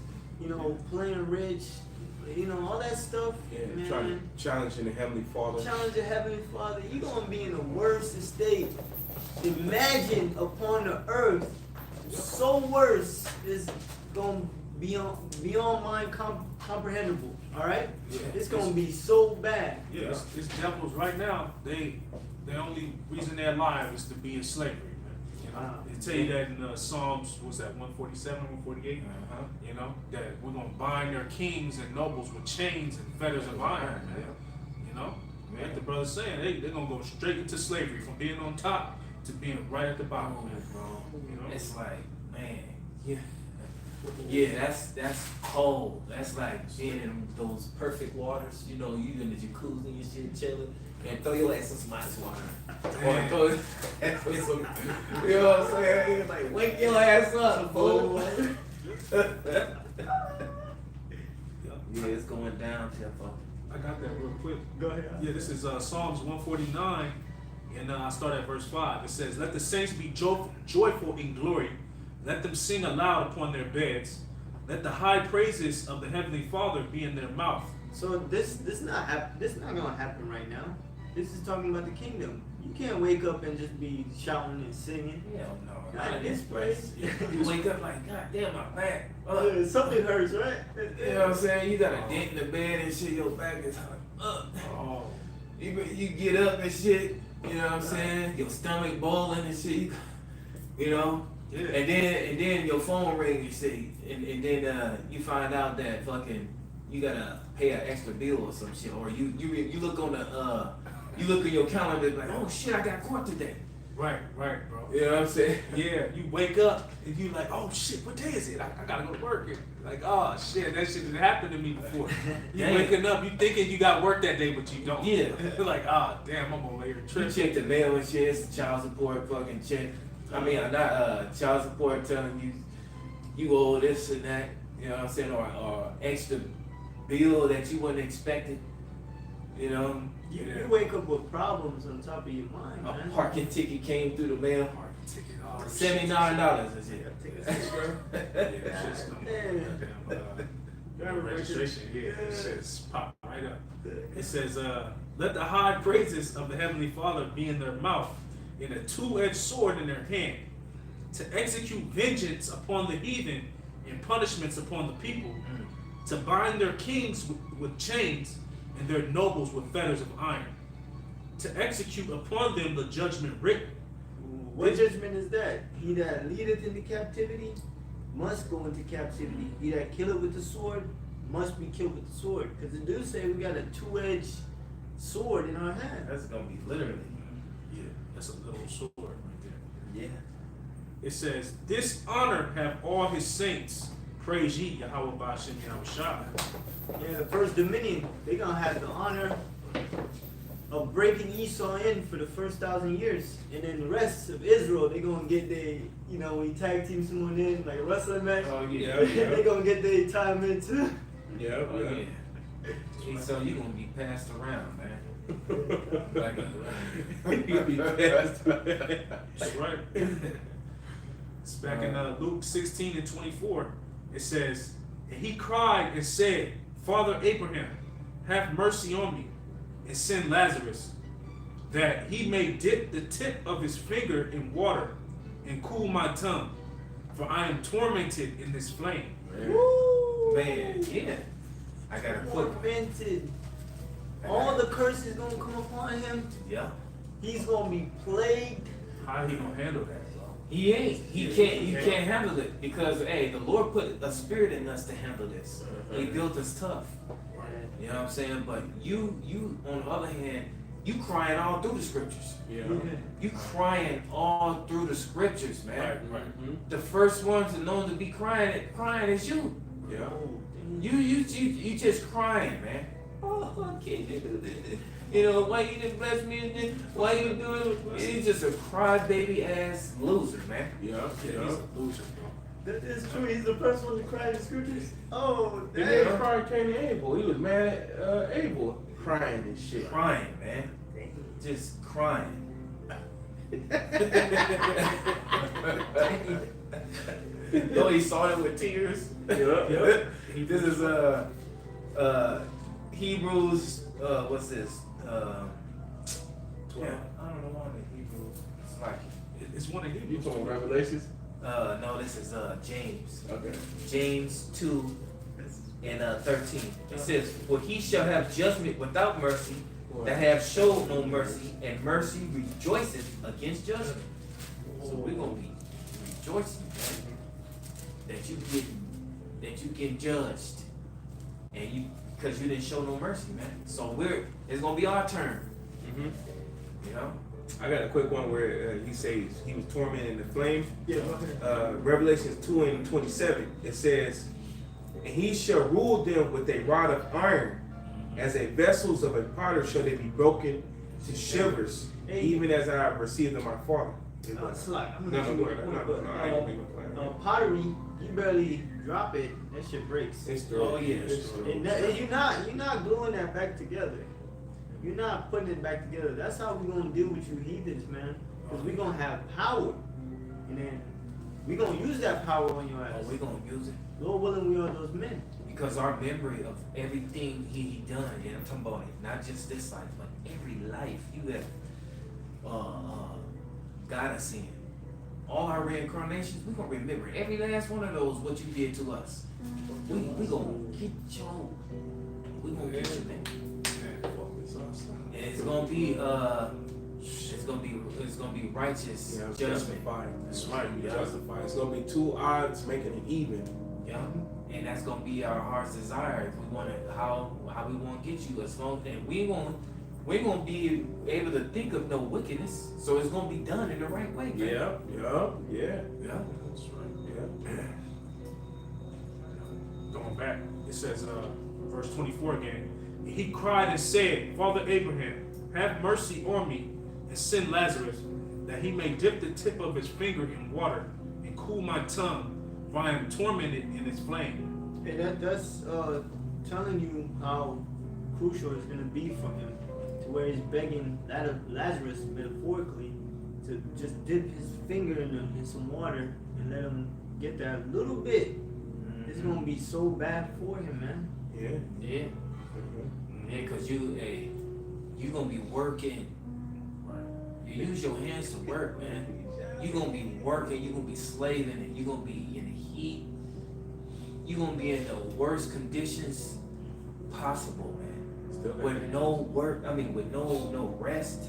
you know, playing rich, you know, all that stuff. Yeah, man. trying to challenge the Heavenly Father. Challenge the Heavenly Father. You're gonna be in the worst state. Imagine upon the earth, so worse is gonna be beyond mind comprehensible. All right, Yeah. it's gonna be so bad. Yeah, it's devils right now. The only reason they're alive is to be in slavery, man. You know, Wow. they tell you that in Psalms, what's that, 147, 148? Uh-huh. You know, that we're gonna bind their kings and nobles with chains and fetters of iron, man. You know, like the brother's saying, they're gonna go straight into slavery from being on top to being right at the bottom, man. Bro. You know, It's like, man, yeah, that's cold. That's like being in those perfect waters. You know, you in the jacuzzi and shit, chilling, and throw your ass in some ice water, or throw your ass in some, you know what I'm saying? It's like wake your ass up, fool. Yeah, it's going down, Tiffo. I got that real quick. Go ahead. Yeah, this is Psalms 149, and I start at verse 5. It says, "Let the saints be joyful in glory. Let them sing aloud upon their beds. Let the high praises of the Heavenly Father be in their mouth." So this not gonna happen right now. This is talking about the kingdom. You can't wake up and just be shouting and singing. Hell no, Not not in this place. place. You wake up like, God damn, my back. Something hurts, right? You know what I'm saying? You got a dent in the bed and shit. Your back is like, Oh, You get up and shit. You know what I'm saying? Your stomach boiling and shit. You know. yeah. And then your phone rings, you see, and then you find out that fucking you gotta pay an extra bill or some shit, or you look on the you look in your calendar like, oh shit, I got court today. Right, bro. You know what I'm saying? Yeah, you wake up and you like, oh shit, what day is it? I gotta go to work. Like, oh shit, that shit didn't happen to me before. You Damn. waking up, you thinking you got work that day, but you don't. Yeah. Like, ah, damn, I'm over here You tripping. check the mail and shit, it's child support fucking check. I mean, not child support telling you owe this and that. You know what I'm saying? Or extra bill that you wasn't expecting. You know. You wake up with problems on top of your mind, A man. parking ticket came through the mail. Ticket, oh, $79 and shit. Yeah, it's just goddamn, registration. Yeah, it's just pop right up. It says, "Let the high praises of the Heavenly Father be in their mouth, and a two-edged sword in their hand, to execute vengeance upon the heathen and punishments upon the people, to bind their kings with chains and their nobles with fetters of iron, to execute upon them the judgment written." What judgment is that? He that leadeth into captivity must go into captivity. He that killeth with the sword must be killed with the sword. Because the dude say we got a two-edged sword in our hand. That's gonna be literally. Yeah, that's a little sword right there. Yeah. It says, "This honor have all his saints. Praise ye Yahweh Ba'ashem Yahweh Shai." Yeah, the first dominion, they gonna have the honor of breaking Esau in for the first 1,000 years, and then the rest of Israel, they gonna get their, you know, when you tag team someone in like a wrestling match, Oh yeah. they gonna get their time in too. Yeah, Oh yeah. yeah. And so you gonna be passed around, man. Like You be fast. That's right. It's back in Luke 16:24. It says, and he cried and said, Father Abraham, have mercy on me, and send Lazarus, that he may dip the tip of his finger in water and cool my tongue, for I am tormented in this flame. man, yeah. I got a quick. Tormented. All the curses gonna come upon him. Yeah. He's gonna be plagued. How he gonna handle that, bro? He ain't. He can't. He can't handle it because hey, the Lord put a spirit in us to handle this. He built us tough. You know what I'm saying? But you on the other hand, you crying all through the scriptures. Yeah. You crying all through the scriptures, man. Right. The first ones to known to be crying is you. Yeah. You just crying, man. Oh, I can't do this. You know, why you didn't bless me and then why you doing it? He's just a crybaby ass loser, man. Yeah. Yeah, Yeah. he's a loser, bro. That is true. He's the first one to cry in the scriptures. Oh, He did damn. cry Cain and Abel. He was mad at Abel crying and shit. Crying, man. Just crying. Oh, he saw it with tears. Yeah. This is Hebrews. What's this? Yeah, I don't know why the Hebrews. It's like It's one of You Hebrews. talking Revelations? no, this is James. Okay. James 2 and 13. It says, "For he shall have judgment without mercy, that have showed no mercy, and mercy rejoiceth against judgment." So we're gonna be rejoicing, man, that you get judged, and you because you didn't show no mercy, man. So it's gonna be our turn, Mm-hmm. you know. I got a quick one where he says he was tormented in the flame. Yeah. Revelations 2:27. It says, "And he shall rule them with a rod of iron, as a vessels of a potter shall they be broken to shivers, even as I have received of my Father." It's like, I'm No, gonna no, do it. no, I ain't gonna make no plan. Pottery, you barely drop it, that shit breaks. It's true. Oh, yeah. It's true. And you're not gluing that back together. You're not putting it back together. That's how we're gonna deal with you heathens, man. Because we're gonna have power, and then we're gonna use that power on your ass. Oh, we're gonna use it. Lord willing, we are those men. Because our memory of everything he done, and I'm talking about it, not just this life, but every life you have got us in. All our reincarnations, we're gonna remember every last one of those what you did to us. We gonna get you. We gonna get you, man. And it's gonna be righteous Yeah, judgment. justified. That's right. Yeah. Justified. It's gonna be two odds making it even. Yeah, and that's gonna be our heart's desire. If we want to, how we want to get you, as long and we're gonna be able to think of no wickedness. So it's gonna be done in the right way. Man. Yeah. Yeah. That's right. Yeah. Going back, it says, verse 24 again. And he cried and said, Father Abraham, have mercy on me, and send Lazarus, that he may dip the tip of his finger in water and cool my tongue, for I am tormented in its flame. And that's telling you how crucial it's gonna be for him, to where he's begging Lazarus metaphorically to just dip his finger in some water and let him get that little bit. It's gonna be so bad for him, man. Yeah. Yeah. Mhm. Yeah, cause you gonna be working. You use your hands to work, man. You gonna be working. You gonna be slaving, and you gonna be in the heat. You gonna be in the worst conditions possible, man. Still got With that. no work, I mean, with no rest.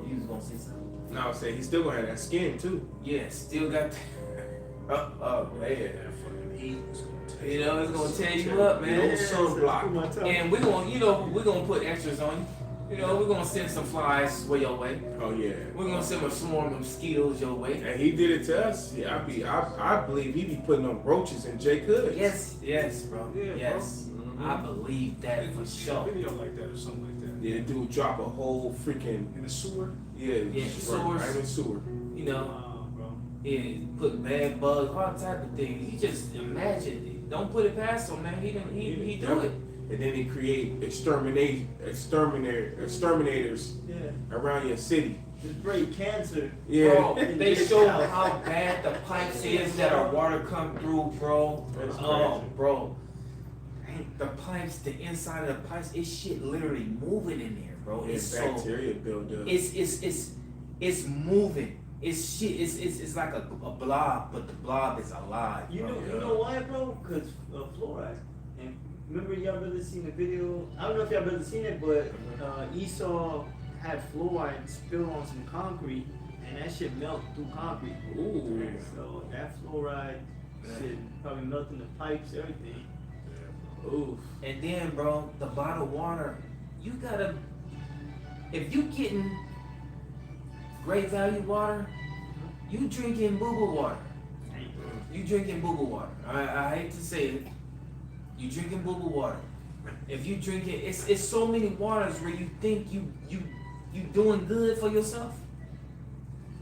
You was gonna say something? No, I would say he's still gonna have that skin too. Yeah, still got. Oh man, That fucking heat is gonna take you know it's gonna tear you up, No man. sunblock. And we're gonna put extras on you. You know, we're gonna send some flies your way. Oh yeah. We're gonna send a swarm of mosquitoes your way. And he did it to us. Yeah, I believe he be putting on roaches in Jay Hood. Yes, bro. Yeah, Yes, bro. Mhm. I believe that for a sure. video like that or something like that. Yeah, the dude drop a whole freaking In the sewer. yeah, sewers. right in the sewer. You know, Wow, bro. yeah, put bad bugs, all type of things. You just imagine. Don't put it past him, man. He do it. And then they create exterminators Yeah. around your city. Just break cancer. Yeah. Bro, they show how bad the pipes is that our water come through, bro. That's Oh, crazy. bro. The pipes, the inside of the pipes, it's shit literally moving in there, bro. Yeah, It's so bacteria buildup. it's moving. It's shit. It's like a blob, but the blob is alive. You bro. know why, bro? Because fluoride. And remember, y'all brother seen the video? I don't know if y'all brother seen it, but Esau had fluoride spill on some concrete, and that shit melt through concrete. Ooh. So that fluoride shit probably melting the pipes, everything. Ooh. And then, bro, the bottled water, you gotta, if you getting great value water, you drinking boo-boo water. You drinking boo-boo water. I hate to say it. You drinking boo-boo water. If you drinking, it's so many waters where you think you doing good for yourself.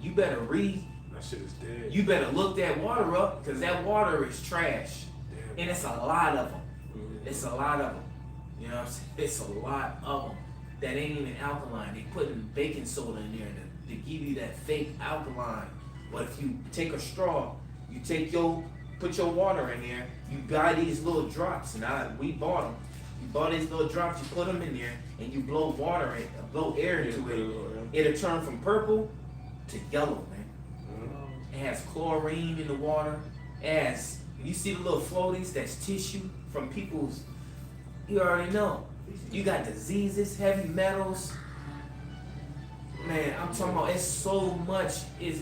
You better read. That shit is dead. You better look that water up, because that water is trash. Damn. And it's a lot of them. It's a lot of them. You know what I'm saying? It's a lot of them that ain't even alkaline. They putting baking soda in there to give you that fake alkaline. But if you take a straw, you put your water in there, you buy these little drops, and we bought them. You bought these little drops, you put them in there, and you blow air into it. It'll turn from purple to yellow, man. It has chlorine in the water. It has, you see the little floaties, that's tissue from people's, you already know. You got diseases, heavy metals. Man, I'm talking about, it's so much, it's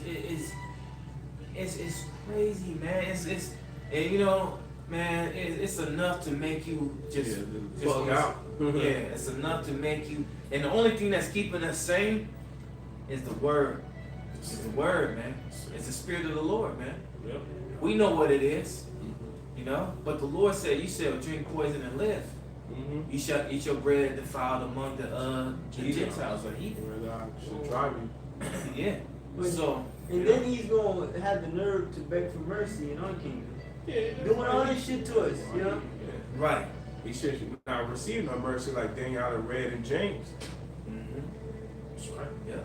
crazy, man. It's and you know, man, it's enough to make you just bug out. Yeah, it's enough to make you, and the only thing that's keeping us sane is the word. It's the word, man. It's the spirit of the Lord, man. Yep. We know what it is, you know. But the Lord said, "You shall drink poison and live. Mm-hmm. You shall eat your bread defiled among the Gentiles or heathen." Should drive you. Yeah. So And then he's gonna have the nerve to beg for mercy in our kingdom. Doing all this shit to us, you know? right. He should not receive no mercy like Daniel read in James. Mm-hmm. That's right. Yeah.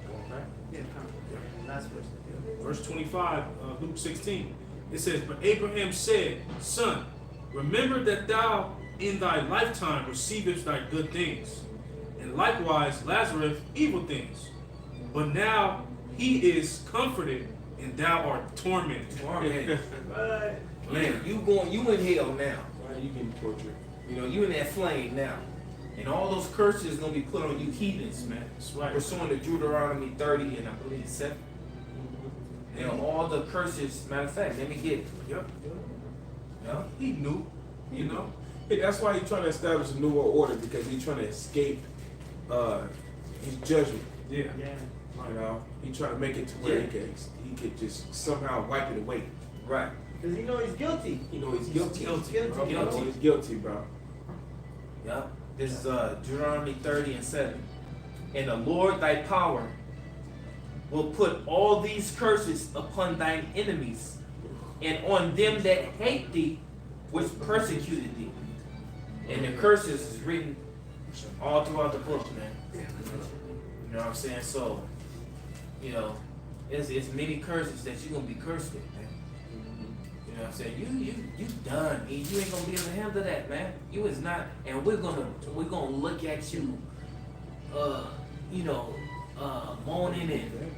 Going back. Yeah, last verse. Verse 25, Luke 16. It says, "But Abraham said, Son, remember that thou in thy lifetime receivest thy good things, and likewise Lazarus evil things. But now he is comforted, and thou art tormented." Torment. Right. Man, you in hell now. Why you getting tortured? You know, you in that flame now. And all those curses gonna be put on you heathens, man. That's right. Pursuant to Deuteronomy 30 and I believe 7. You know, all the curses, matter of fact, let me get it. Yep. Yeah. He knew, you know. Hey, that's why he's trying to establish a new world order, because he's trying to escape his judgment. Yeah. Yeah. You know, he's trying to make it to where Yeah. he could just somehow wipe it away. Right. Because you know he's guilty. You know he's guilty. Guilty. Bro. You know Guilty. he's guilty, bro. Yeah. This is Deuteronomy 30 and 7. And the Lord thy power will put all these curses upon thine enemies and on them that hate thee, which persecuted thee. And the curses is written all throughout the book, man. You know what I'm saying? So, you know, it's many curses that you're gonna be cursed with, man. You know what I'm saying? You done. You ain't gonna be able to handle that, man. You is not, and we're gonna look at you, you know, moaning and,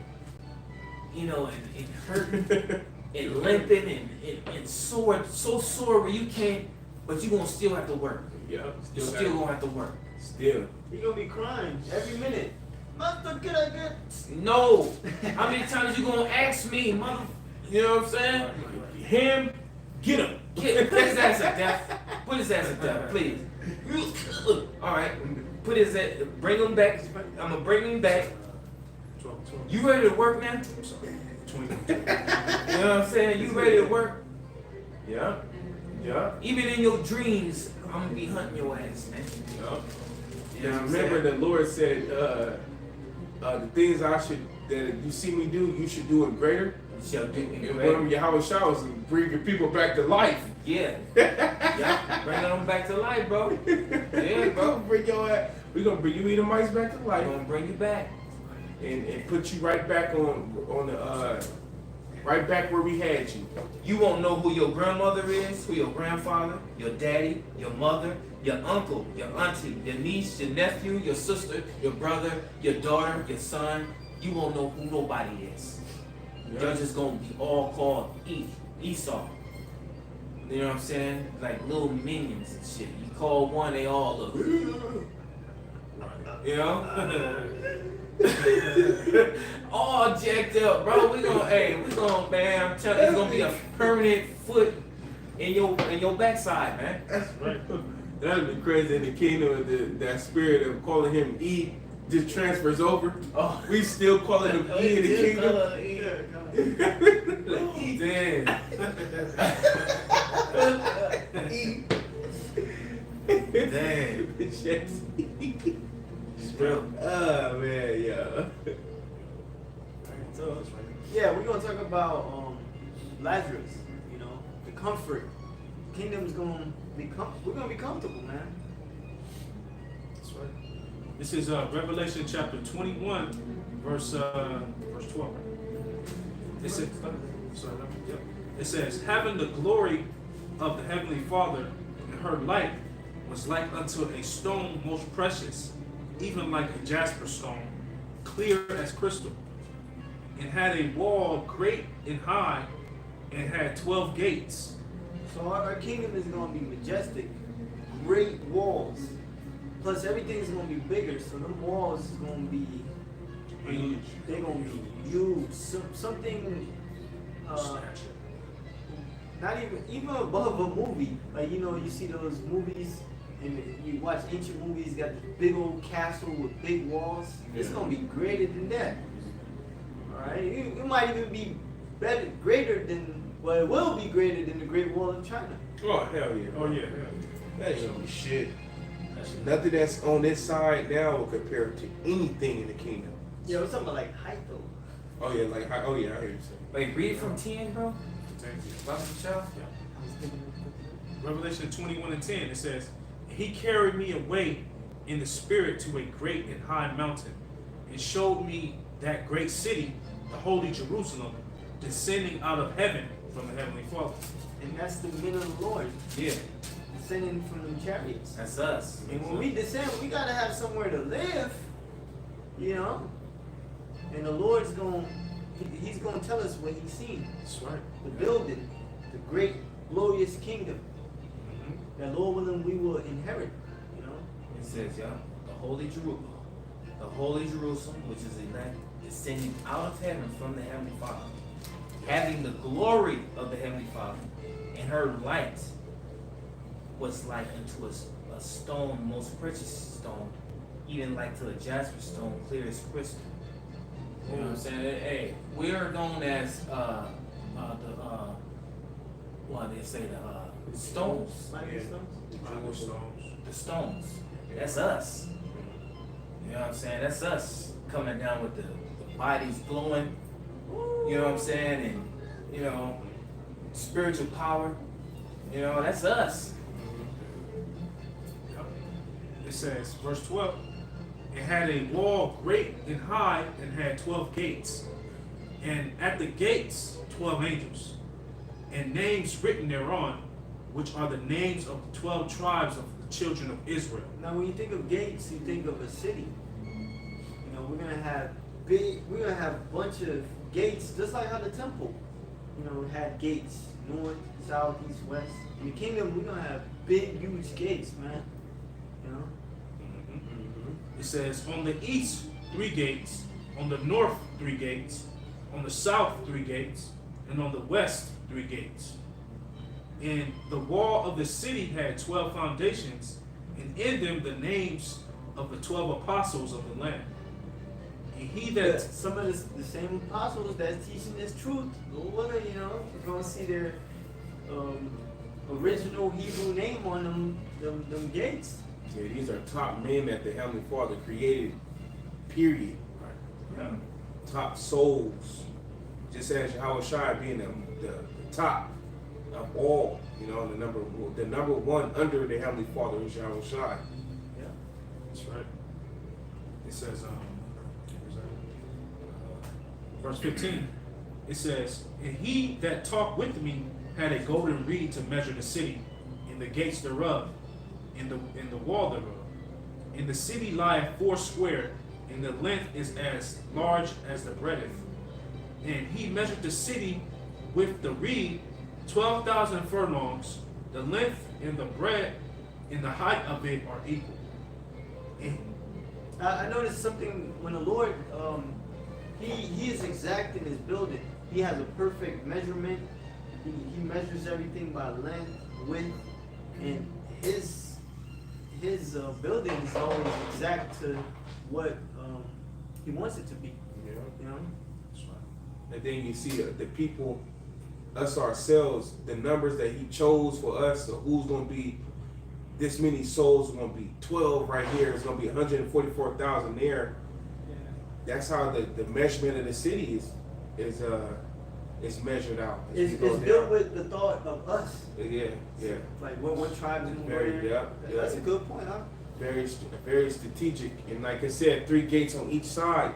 you know, and hurting and limping and sore, so sore where you can't, but you gonna still have to work. Yeah. You still gonna have to work. Still. He's gonna be crying every minute. Master, can I get? No. How many times you gonna ask me, mother? You know what I'm saying? Him, get him. Put his ass at death. Put his ass at death, please. All right. Put his ass. Bring him back. I'm gonna bring him back. 12. You ready to work now? I'm sorry. 20. You know what I'm saying? You ready to work? Yeah. Yeah. Even in your dreams, I'm gonna be hunting your ass, man. Yeah. Now Yes, remember, sir. the Lord said, the things that you see me do, you should do it greater. Shall do And it one of great. Yahweh showers and bring your people back to life. Yeah. Yeah. Bringing them back to life, bro. Yeah, bro. We're gonna bring you Edomites back to I'm life gonna bring you back. and put you right back on the right back where we had you. You won't know who your grandmother is, who your grandfather, your daddy, your mother, your uncle, your auntie, your niece, your nephew, your sister, your brother, your daughter, your son. You won't know who nobody is. They're just gonna be all called Esau. You know what I'm saying? Like little minions and shit. You call one, they all look. You know? All jacked up, bro. We gonna, man, I'm telling you, it's gonna be a permanent foot in your backside, man. That's right. That'd be crazy in the kingdom. That spirit of calling him E just transfers over. Oh, We still calling him E in the kingdom. Damn. Damn. It's real. Oh man, yeah. So yeah, we're gonna talk about Lazarus. You know, the comfort. Kingdom's gonna be we're gonna be comfortable, man. That's right. This is Revelation chapter 21, verse 12. It says, yep. It says, having the glory of the heavenly Father, and her light was like unto a stone most precious, even like a jasper stone, clear as crystal, and had a wall great and high, and had 12 gates. So our kingdom is gonna be majestic, great walls. Plus everything's gonna be bigger, so them walls is gonna be Huge. they're gonna be huge. Something not even above a movie. Like you see those movies and you watch ancient movies, got this big old castle with big walls. It's gonna be greater than that. Alright? It might even be greater than it will be greater than the Great Wall of China. Oh hell yeah. Oh yeah, That ain't gonna be shit. Nothing that's on this side now will compare to anything in the kingdom. Yeah, we're talking about like height though. Oh yeah, I hear you saying. Wait, read from 10, bro. Bible show. Revelation 21 and 10, it says, he carried me away in the spirit to a great and high mountain, and showed me that great city, the holy Jerusalem, descending out of heaven from the heavenly Father. And that's the men of the Lord Yeah, descending from them chariots. that's us. And when we descend, we gotta have somewhere to live, you know. And the Lord's He's gonna tell us what He's seen. That's right. The building, the great glorious kingdom Mhm. that Lord willing we will inherit. You know. It says, yeah, the holy Jerusalem, which is elect, descending out of heaven from the heavenly Father, having the glory of the heavenly Father, and her light was like unto a stone, most precious stone, even like to a jasper stone, clear as crystal. You know what I'm saying? Hey, we are known as what they say, the stones. Flaming stones. Bible stones. The stones. That's us. You know what I'm saying? That's us coming down with the bodies glowing. You know what I'm saying? And, you know, spiritual power. You know, that's us. Yep. It says, verse 12, it had a wall great and high, and had 12 gates, and at the gates 12 angels, and names written thereon, which are the names of the 12 tribes of the children of Israel. Now, when you think of gates, you think of a city. You know, we're gonna have a bunch of gates, just like how the temple, you know, had gates, north, south, east, west. In the kingdom, we're gonna have big, huge gates, man. You know. It says, on the east 3 gates, on the north 3 gates, on the south 3 gates, and on the west 3 gates. And the wall of the city had 12 foundations, and in them the names of the 12 apostles of the Lamb. And he that Some of the same apostles that's teaching this truth, Lord willing, you know, you're gonna see their original Hebrew name on them gates. Yeah, these are top men that the Heavenly Father created. Period. Yeah. Top souls. Just as Yahweh Shai being the top of all, you know, the number one under the Heavenly Father is Yahweh Shai. Yeah. That's right. It says, where's that? Verse 15. It says, and he that talked with me had a golden reed to measure the city, and the gates thereof, and the wall thereof. And the city lieth foursquare, and the length is as large as the breadth. And he measured the city with the reed 12,000 furlongs. The length and the breadth and the height of it are equal. And I noticed something when the Lord, he is exact in his building. He has a perfect measurement. He measures everything by length, width, and his building is always exact to what he wants it to be. Yeah. You know. that's right. And then you see the people, us ourselves, the numbers that he chose for us, so who's going to be this many souls, going to be 12 right here, it's going to be 144,000 there. Yeah. That's how the measurement of the city is measured out. as It's you go built down. with the thought of us. Yeah, yeah. Like what tribes and Very, where. yeah, That's yeah. a good point, huh? Very strategic. And like I said, 3 gates on each side.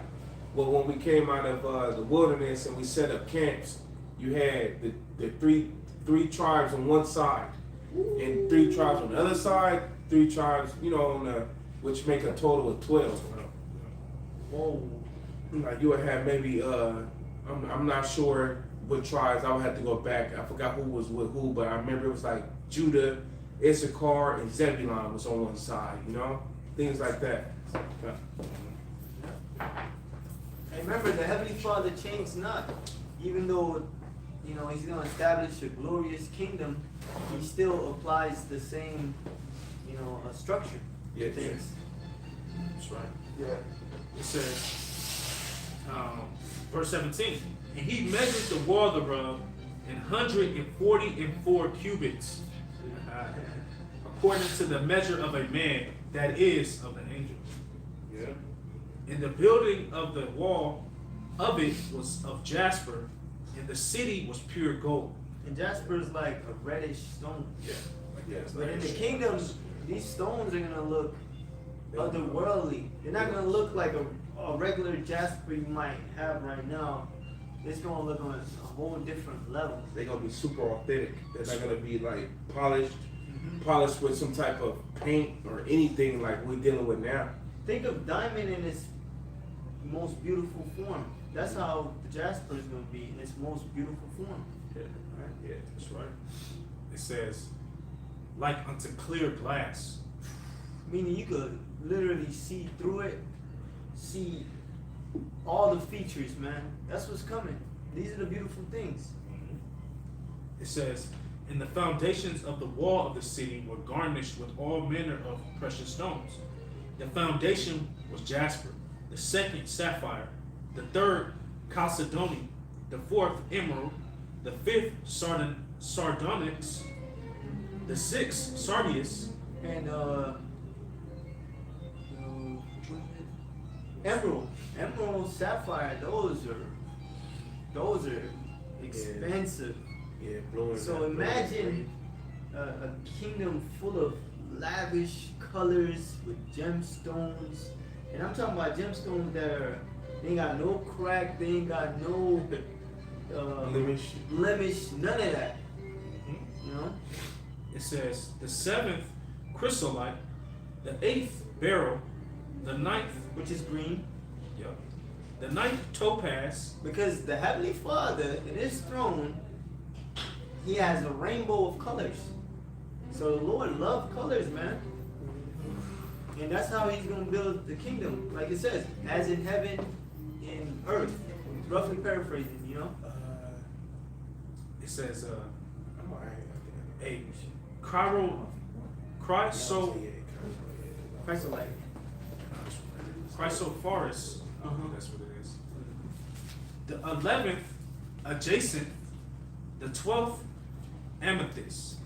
Well, when we came out of the wilderness and we set up camps, you had the three tribes on one side, and 3 tribes on the other side, 3 tribes, you know, on the, which make a total of 12. Whoa. Like you would have maybe I'm not sure what tribes. I would have to go back. I forgot who was with who, but I remember it was like Judah, Issachar, and Zebulon was on one side. You know, things like that. Yeah. And remember, the Heavenly Father changed not. Even though, you know, he's going to establish a glorious kingdom, he still applies the same, you know, structure Yeah, to things. That's right. Yeah. It says, verse 17, and he measured the wall thereof 144 cubits, according to the measure of a man, that is, of the angels. Yeah. And the building of the wall of it was of jasper, and the city was pure gold. And jasper is like a reddish stone. Yeah. Yeah. But in the kingdom, these stones are going to look otherworldly. They're not going to look like a regular jasper you might have right now. It's going to look on a whole different level. They're gonna be super authentic. They're not gonna be like polished with some type of paint or anything like we're dealing with now. Think of diamond in its most beautiful form. That's how the jasper is going to be in its most beautiful form. Yeah. Yeah, that's right. It says, like unto clear glass. Meaning you could literally see through it, see all the features, man. That's what's coming. These are the beautiful things. It says, and the foundations of the wall of the city were garnished with all manner of precious stones. The foundation was jasper, the second sapphire, the third chalcedony, the fourth emerald, the fifth sardonyx, the sixth sardius, And emerald, sapphire, those are expensive. Yeah, blowing. So imagine a kingdom full of lavish colors with gemstones, and I'm talking about gemstones that they ain't got no crack, they ain't got no blemish, none of that. You know. it says, the seventh chrysolite, the eighth beryl, the ninth, Which is green, the ninth topaz, because the Heavenly Father in His throne, He has a rainbow of colors. So the Lord loves colors, man. And that's how He's going to build the kingdom. Like it says, as in heaven, in earth. Roughly paraphrasing, you know? it says, I'm alright. a Chrysolite. chrysophorus, that's what it is. The 11th adjacent, the 12th amethyst,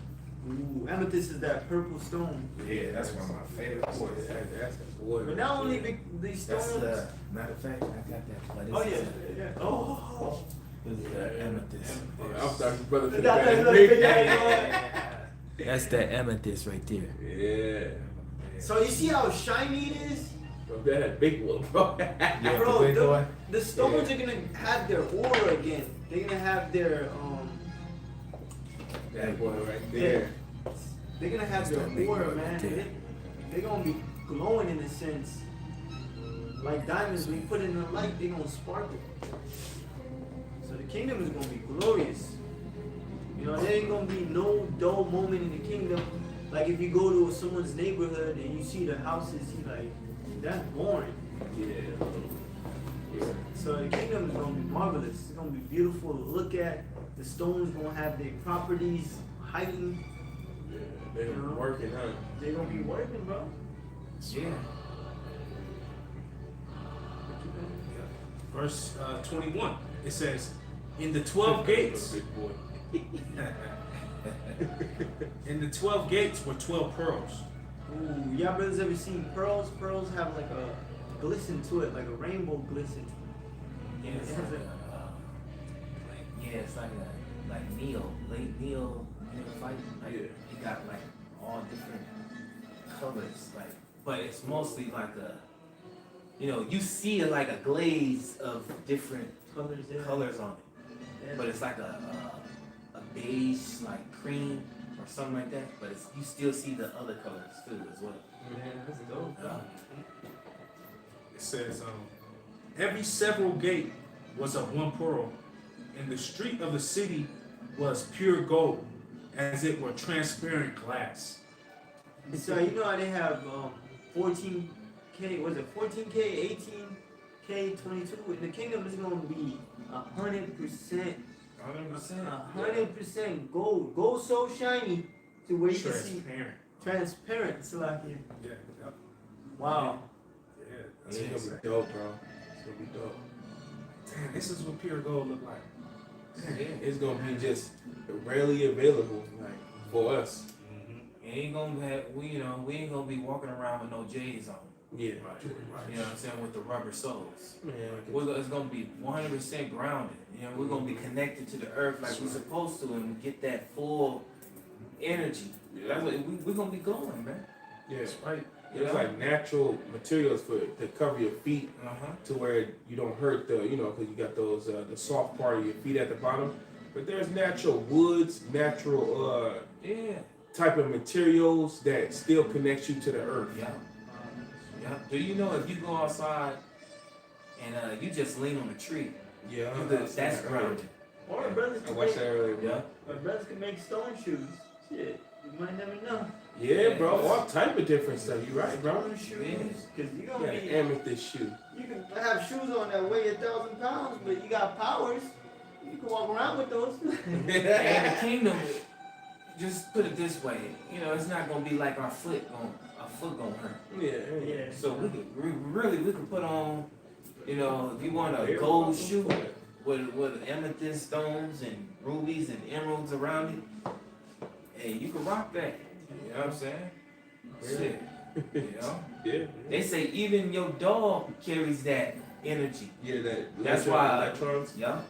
Ooh, amethyst is that purple stone. Yeah, that's one of my favorite Boy, quarters. that's a boy. But not only these That's stones. matter of fact, I got that. But Oh it's yeah, yeah. Oh. This is the amethyst. Yeah, I'm sorry, brother. For That's that another big big guy. guy. That's that amethyst right there. Yeah. So you see how shiny it is? Bro, that big one, bro. Yeah, Bro, the big boy. the stones are gonna have their aura again. They're gonna have their That boy right there. they're gonna have That's their that big aura, boy man. right there. They're gonna be glowing in a sense. Like diamonds, when you put it in the light, they're gonna sparkle. So the kingdom is gonna be glorious. You know, there ain't gonna be no dull moment in the kingdom. Like if you go to someone's neighborhood and you see the houses, you like, that's boring. Yeah. So the kingdom is gonna be marvelous. It's gonna be beautiful to look at. The stones gonna have their properties heightened. Yeah, they gonna be working, huh? They're gonna be working, bro. Yeah. Verse 21. It says, "In the 12 gates, Big boy. in the 12 gates were 12 pearls." Ooh, y'all brothers ever seen pearls? Pearls have like a glisten to it, like a rainbow glisten. Yeah, it's like it's like Neo, late Neo fight. Like Yeah. he got like all different colors, like, but it's mostly like a, you see it like a glaze of different Colors there. colors on it, Yeah. but it's like a beige, like cream or something like that. But you still see the other colors too as well. Yeah, that's dope. Yeah. It says, every several gate was of one pearl, and the street of the city was pure gold, as it were transparent glass. So you know how they have 14K, was it 14K, 18K, 22? In the kingdom is gonna be 100%, 100% gold. Gold so shiny to where you can see transparent. It's like, Yeah. wow. Yeah. It's gonna be dope, bro. It's gonna be dope. Damn, this is what pure gold look like. Yeah. It's gonna be just rarely available, like for us. And ain't gonna have we ain't gonna be walking around with no J's on. Yeah. You know what I'm saying, with the rubber soles. Man, It's gonna be 100% grounded. We're gonna be connected to the earth like we're supposed to, and get that full energy. That's what we're gonna be glowing, man. yeah. That's right. It's like natural materials to cover your feet to where you don't hurt because you got those the soft part of your feet at the bottom. But there's natural woods, natural Yeah. type of materials that still connects you to the earth. Yeah. Yeah. Do you know if you go outside and you just lean on a tree, Yeah, that's grounded. Or brothers I can watched make, that earlier. Yeah. or brothers can make stone shoes. Shit, you might never know. Yeah, bro, all type of different stuff. You right, bro. Stone shoes, because you You gonna got an be, amethyst shoe. you can have shoes on that weigh 1,000 pounds, but you got powers. You can walk around with those. And the kingdom, just put it this way, it's not gonna be like our foot gonna hurt. Yeah, So we could put on, if you want a gold shoe with amethyst stones and rubies and emeralds around it, hey, you can rock that. You know what I'm saying? Shit. Yeah. They say even your dog carries that energy. Yeah, That's why- electrons. Yeah.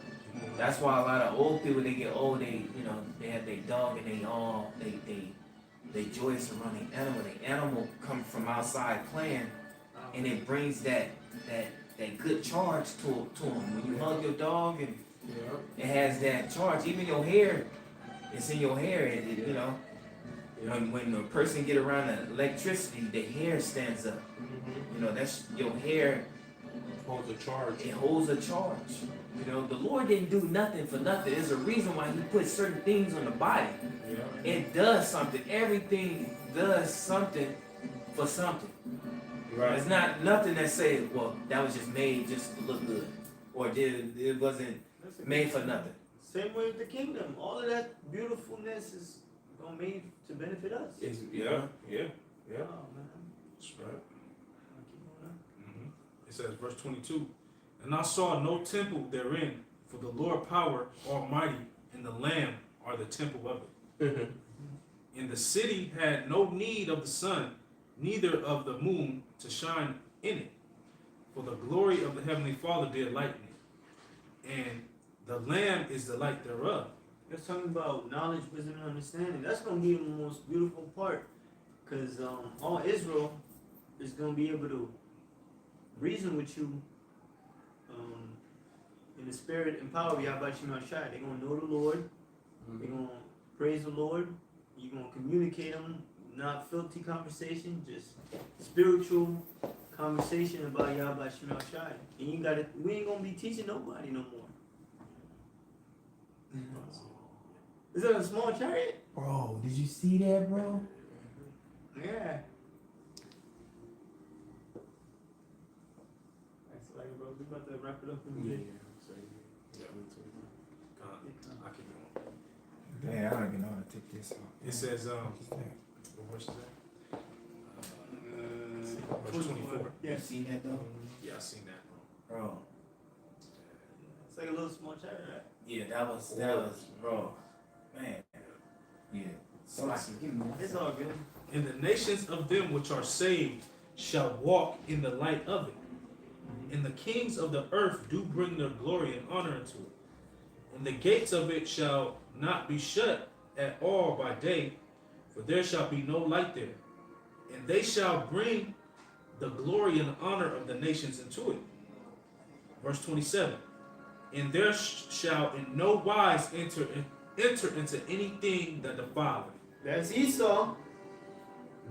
That's why a lot of old people, they get old, they have their dog and they joyous around the animal. The animal comes from outside playing, and it brings that good charge to them. When you hug your dog and Yeah. it has that charge, even your hair, it's in your hair. When the person get around the electricity, the hair stands up. That's your hair. Holds a charge. It holds a charge. The Lord didn't do nothing for nothing. There's a reason why He put certain things on the body. Yeah. It does something. Everything does something for something. Right. It's not nothing that says, well, that was just made just to look good, or it wasn't made for nothing. Same way with the kingdom. All of that beautifulness is gonna made to benefit us. Yeah. Oh man. That's right. I'll keep going up. It says, verse 22, "And I saw no temple therein, for the Lord power almighty and the Lamb are the temple of it." And the city had no need of the sun, neither of the moon to shine in it. For the glory of the heavenly Father did lighten it. And the Lamb is the light thereof. That's talking about knowledge, wisdom, and understanding. That's going to be the most beautiful part. Because all Israel is going to be able to reason with you in the spirit and power of Yahweh Shema Shai. They're going to know the Lord. They're going to praise the Lord. You're going to communicate them. Not filthy conversation, just spiritual conversation about Yahweh Shema Shai. And you got to, we ain't going to be teaching nobody no more. Is that a small chariot? Bro, did you see that, bro? Yeah. That's like, bro, we about to wrap it up in a bit. I keep going. Damn, I don't even know how to take this off. It says, What's that? what verse is that? Verse 24. Yeah. You seen that though? Yeah, I seen that, bro. Bro. It's like a little small chariot, right? Yeah, that was, bro. Man. Yeah. So I can give me It's all good. And the nations of them which are saved shall walk in the light of it. And the kings of the earth do bring their glory and honor into it. And the gates of it shall not be shut at all by day, for there shall be no light there. And they shall bring the glory and honor of the nations into it. Verse 27. And there shall in no wise enter into anything that defileth, That's Esau.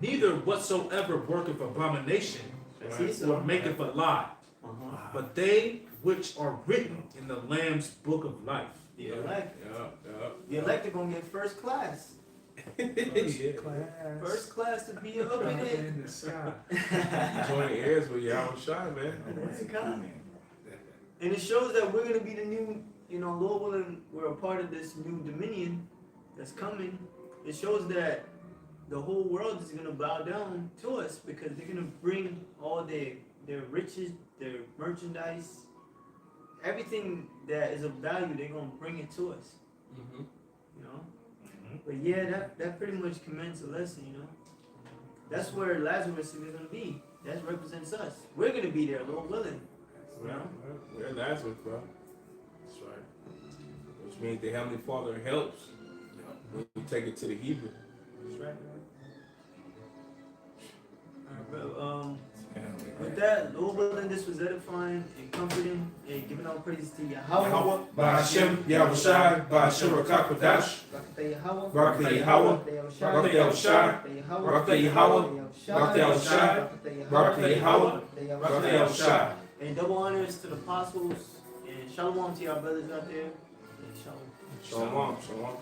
neither whatsoever worketh abomination, That's or Esau. maketh a lie, Uh-huh. but they which are written in the Lamb's book of life. The elect. Yeah. The elect are going to get first class. First class to be up in it. in the sky. Join the heirs with Yahweh Shai, man. That's coming. And it shows that we're going to be the new, Lord willing, we're a part of this new dominion that's coming. It shows that the whole world is going to bow down to us because they're going to bring all their riches, their merchandise, everything that is of value, they're going to bring it to us. You know? But yeah, that pretty much commends a lesson, That's where Lazarus is going to be. That represents us. We're going to be there, Lord willing. We're Lazarus, bro. That's right. Which means the Heavenly Father helps when you take it to the Hebrew. That's right. Alright, bro. With that, Lord willing, this was edifying and comforting and giving all praise to Yahweh. Ba'ashem Yahweh Shai, Ba'ashem Rakakwadash, Barak Yahweh, Barak Yahweh Shai, Barak Yahweh, Barak Yahweh Shai, Barak Yahweh, Barak Yahweh Shai. And double honors to the apostles and shalom to our brothers out there. And shalom. Shalom, shalom.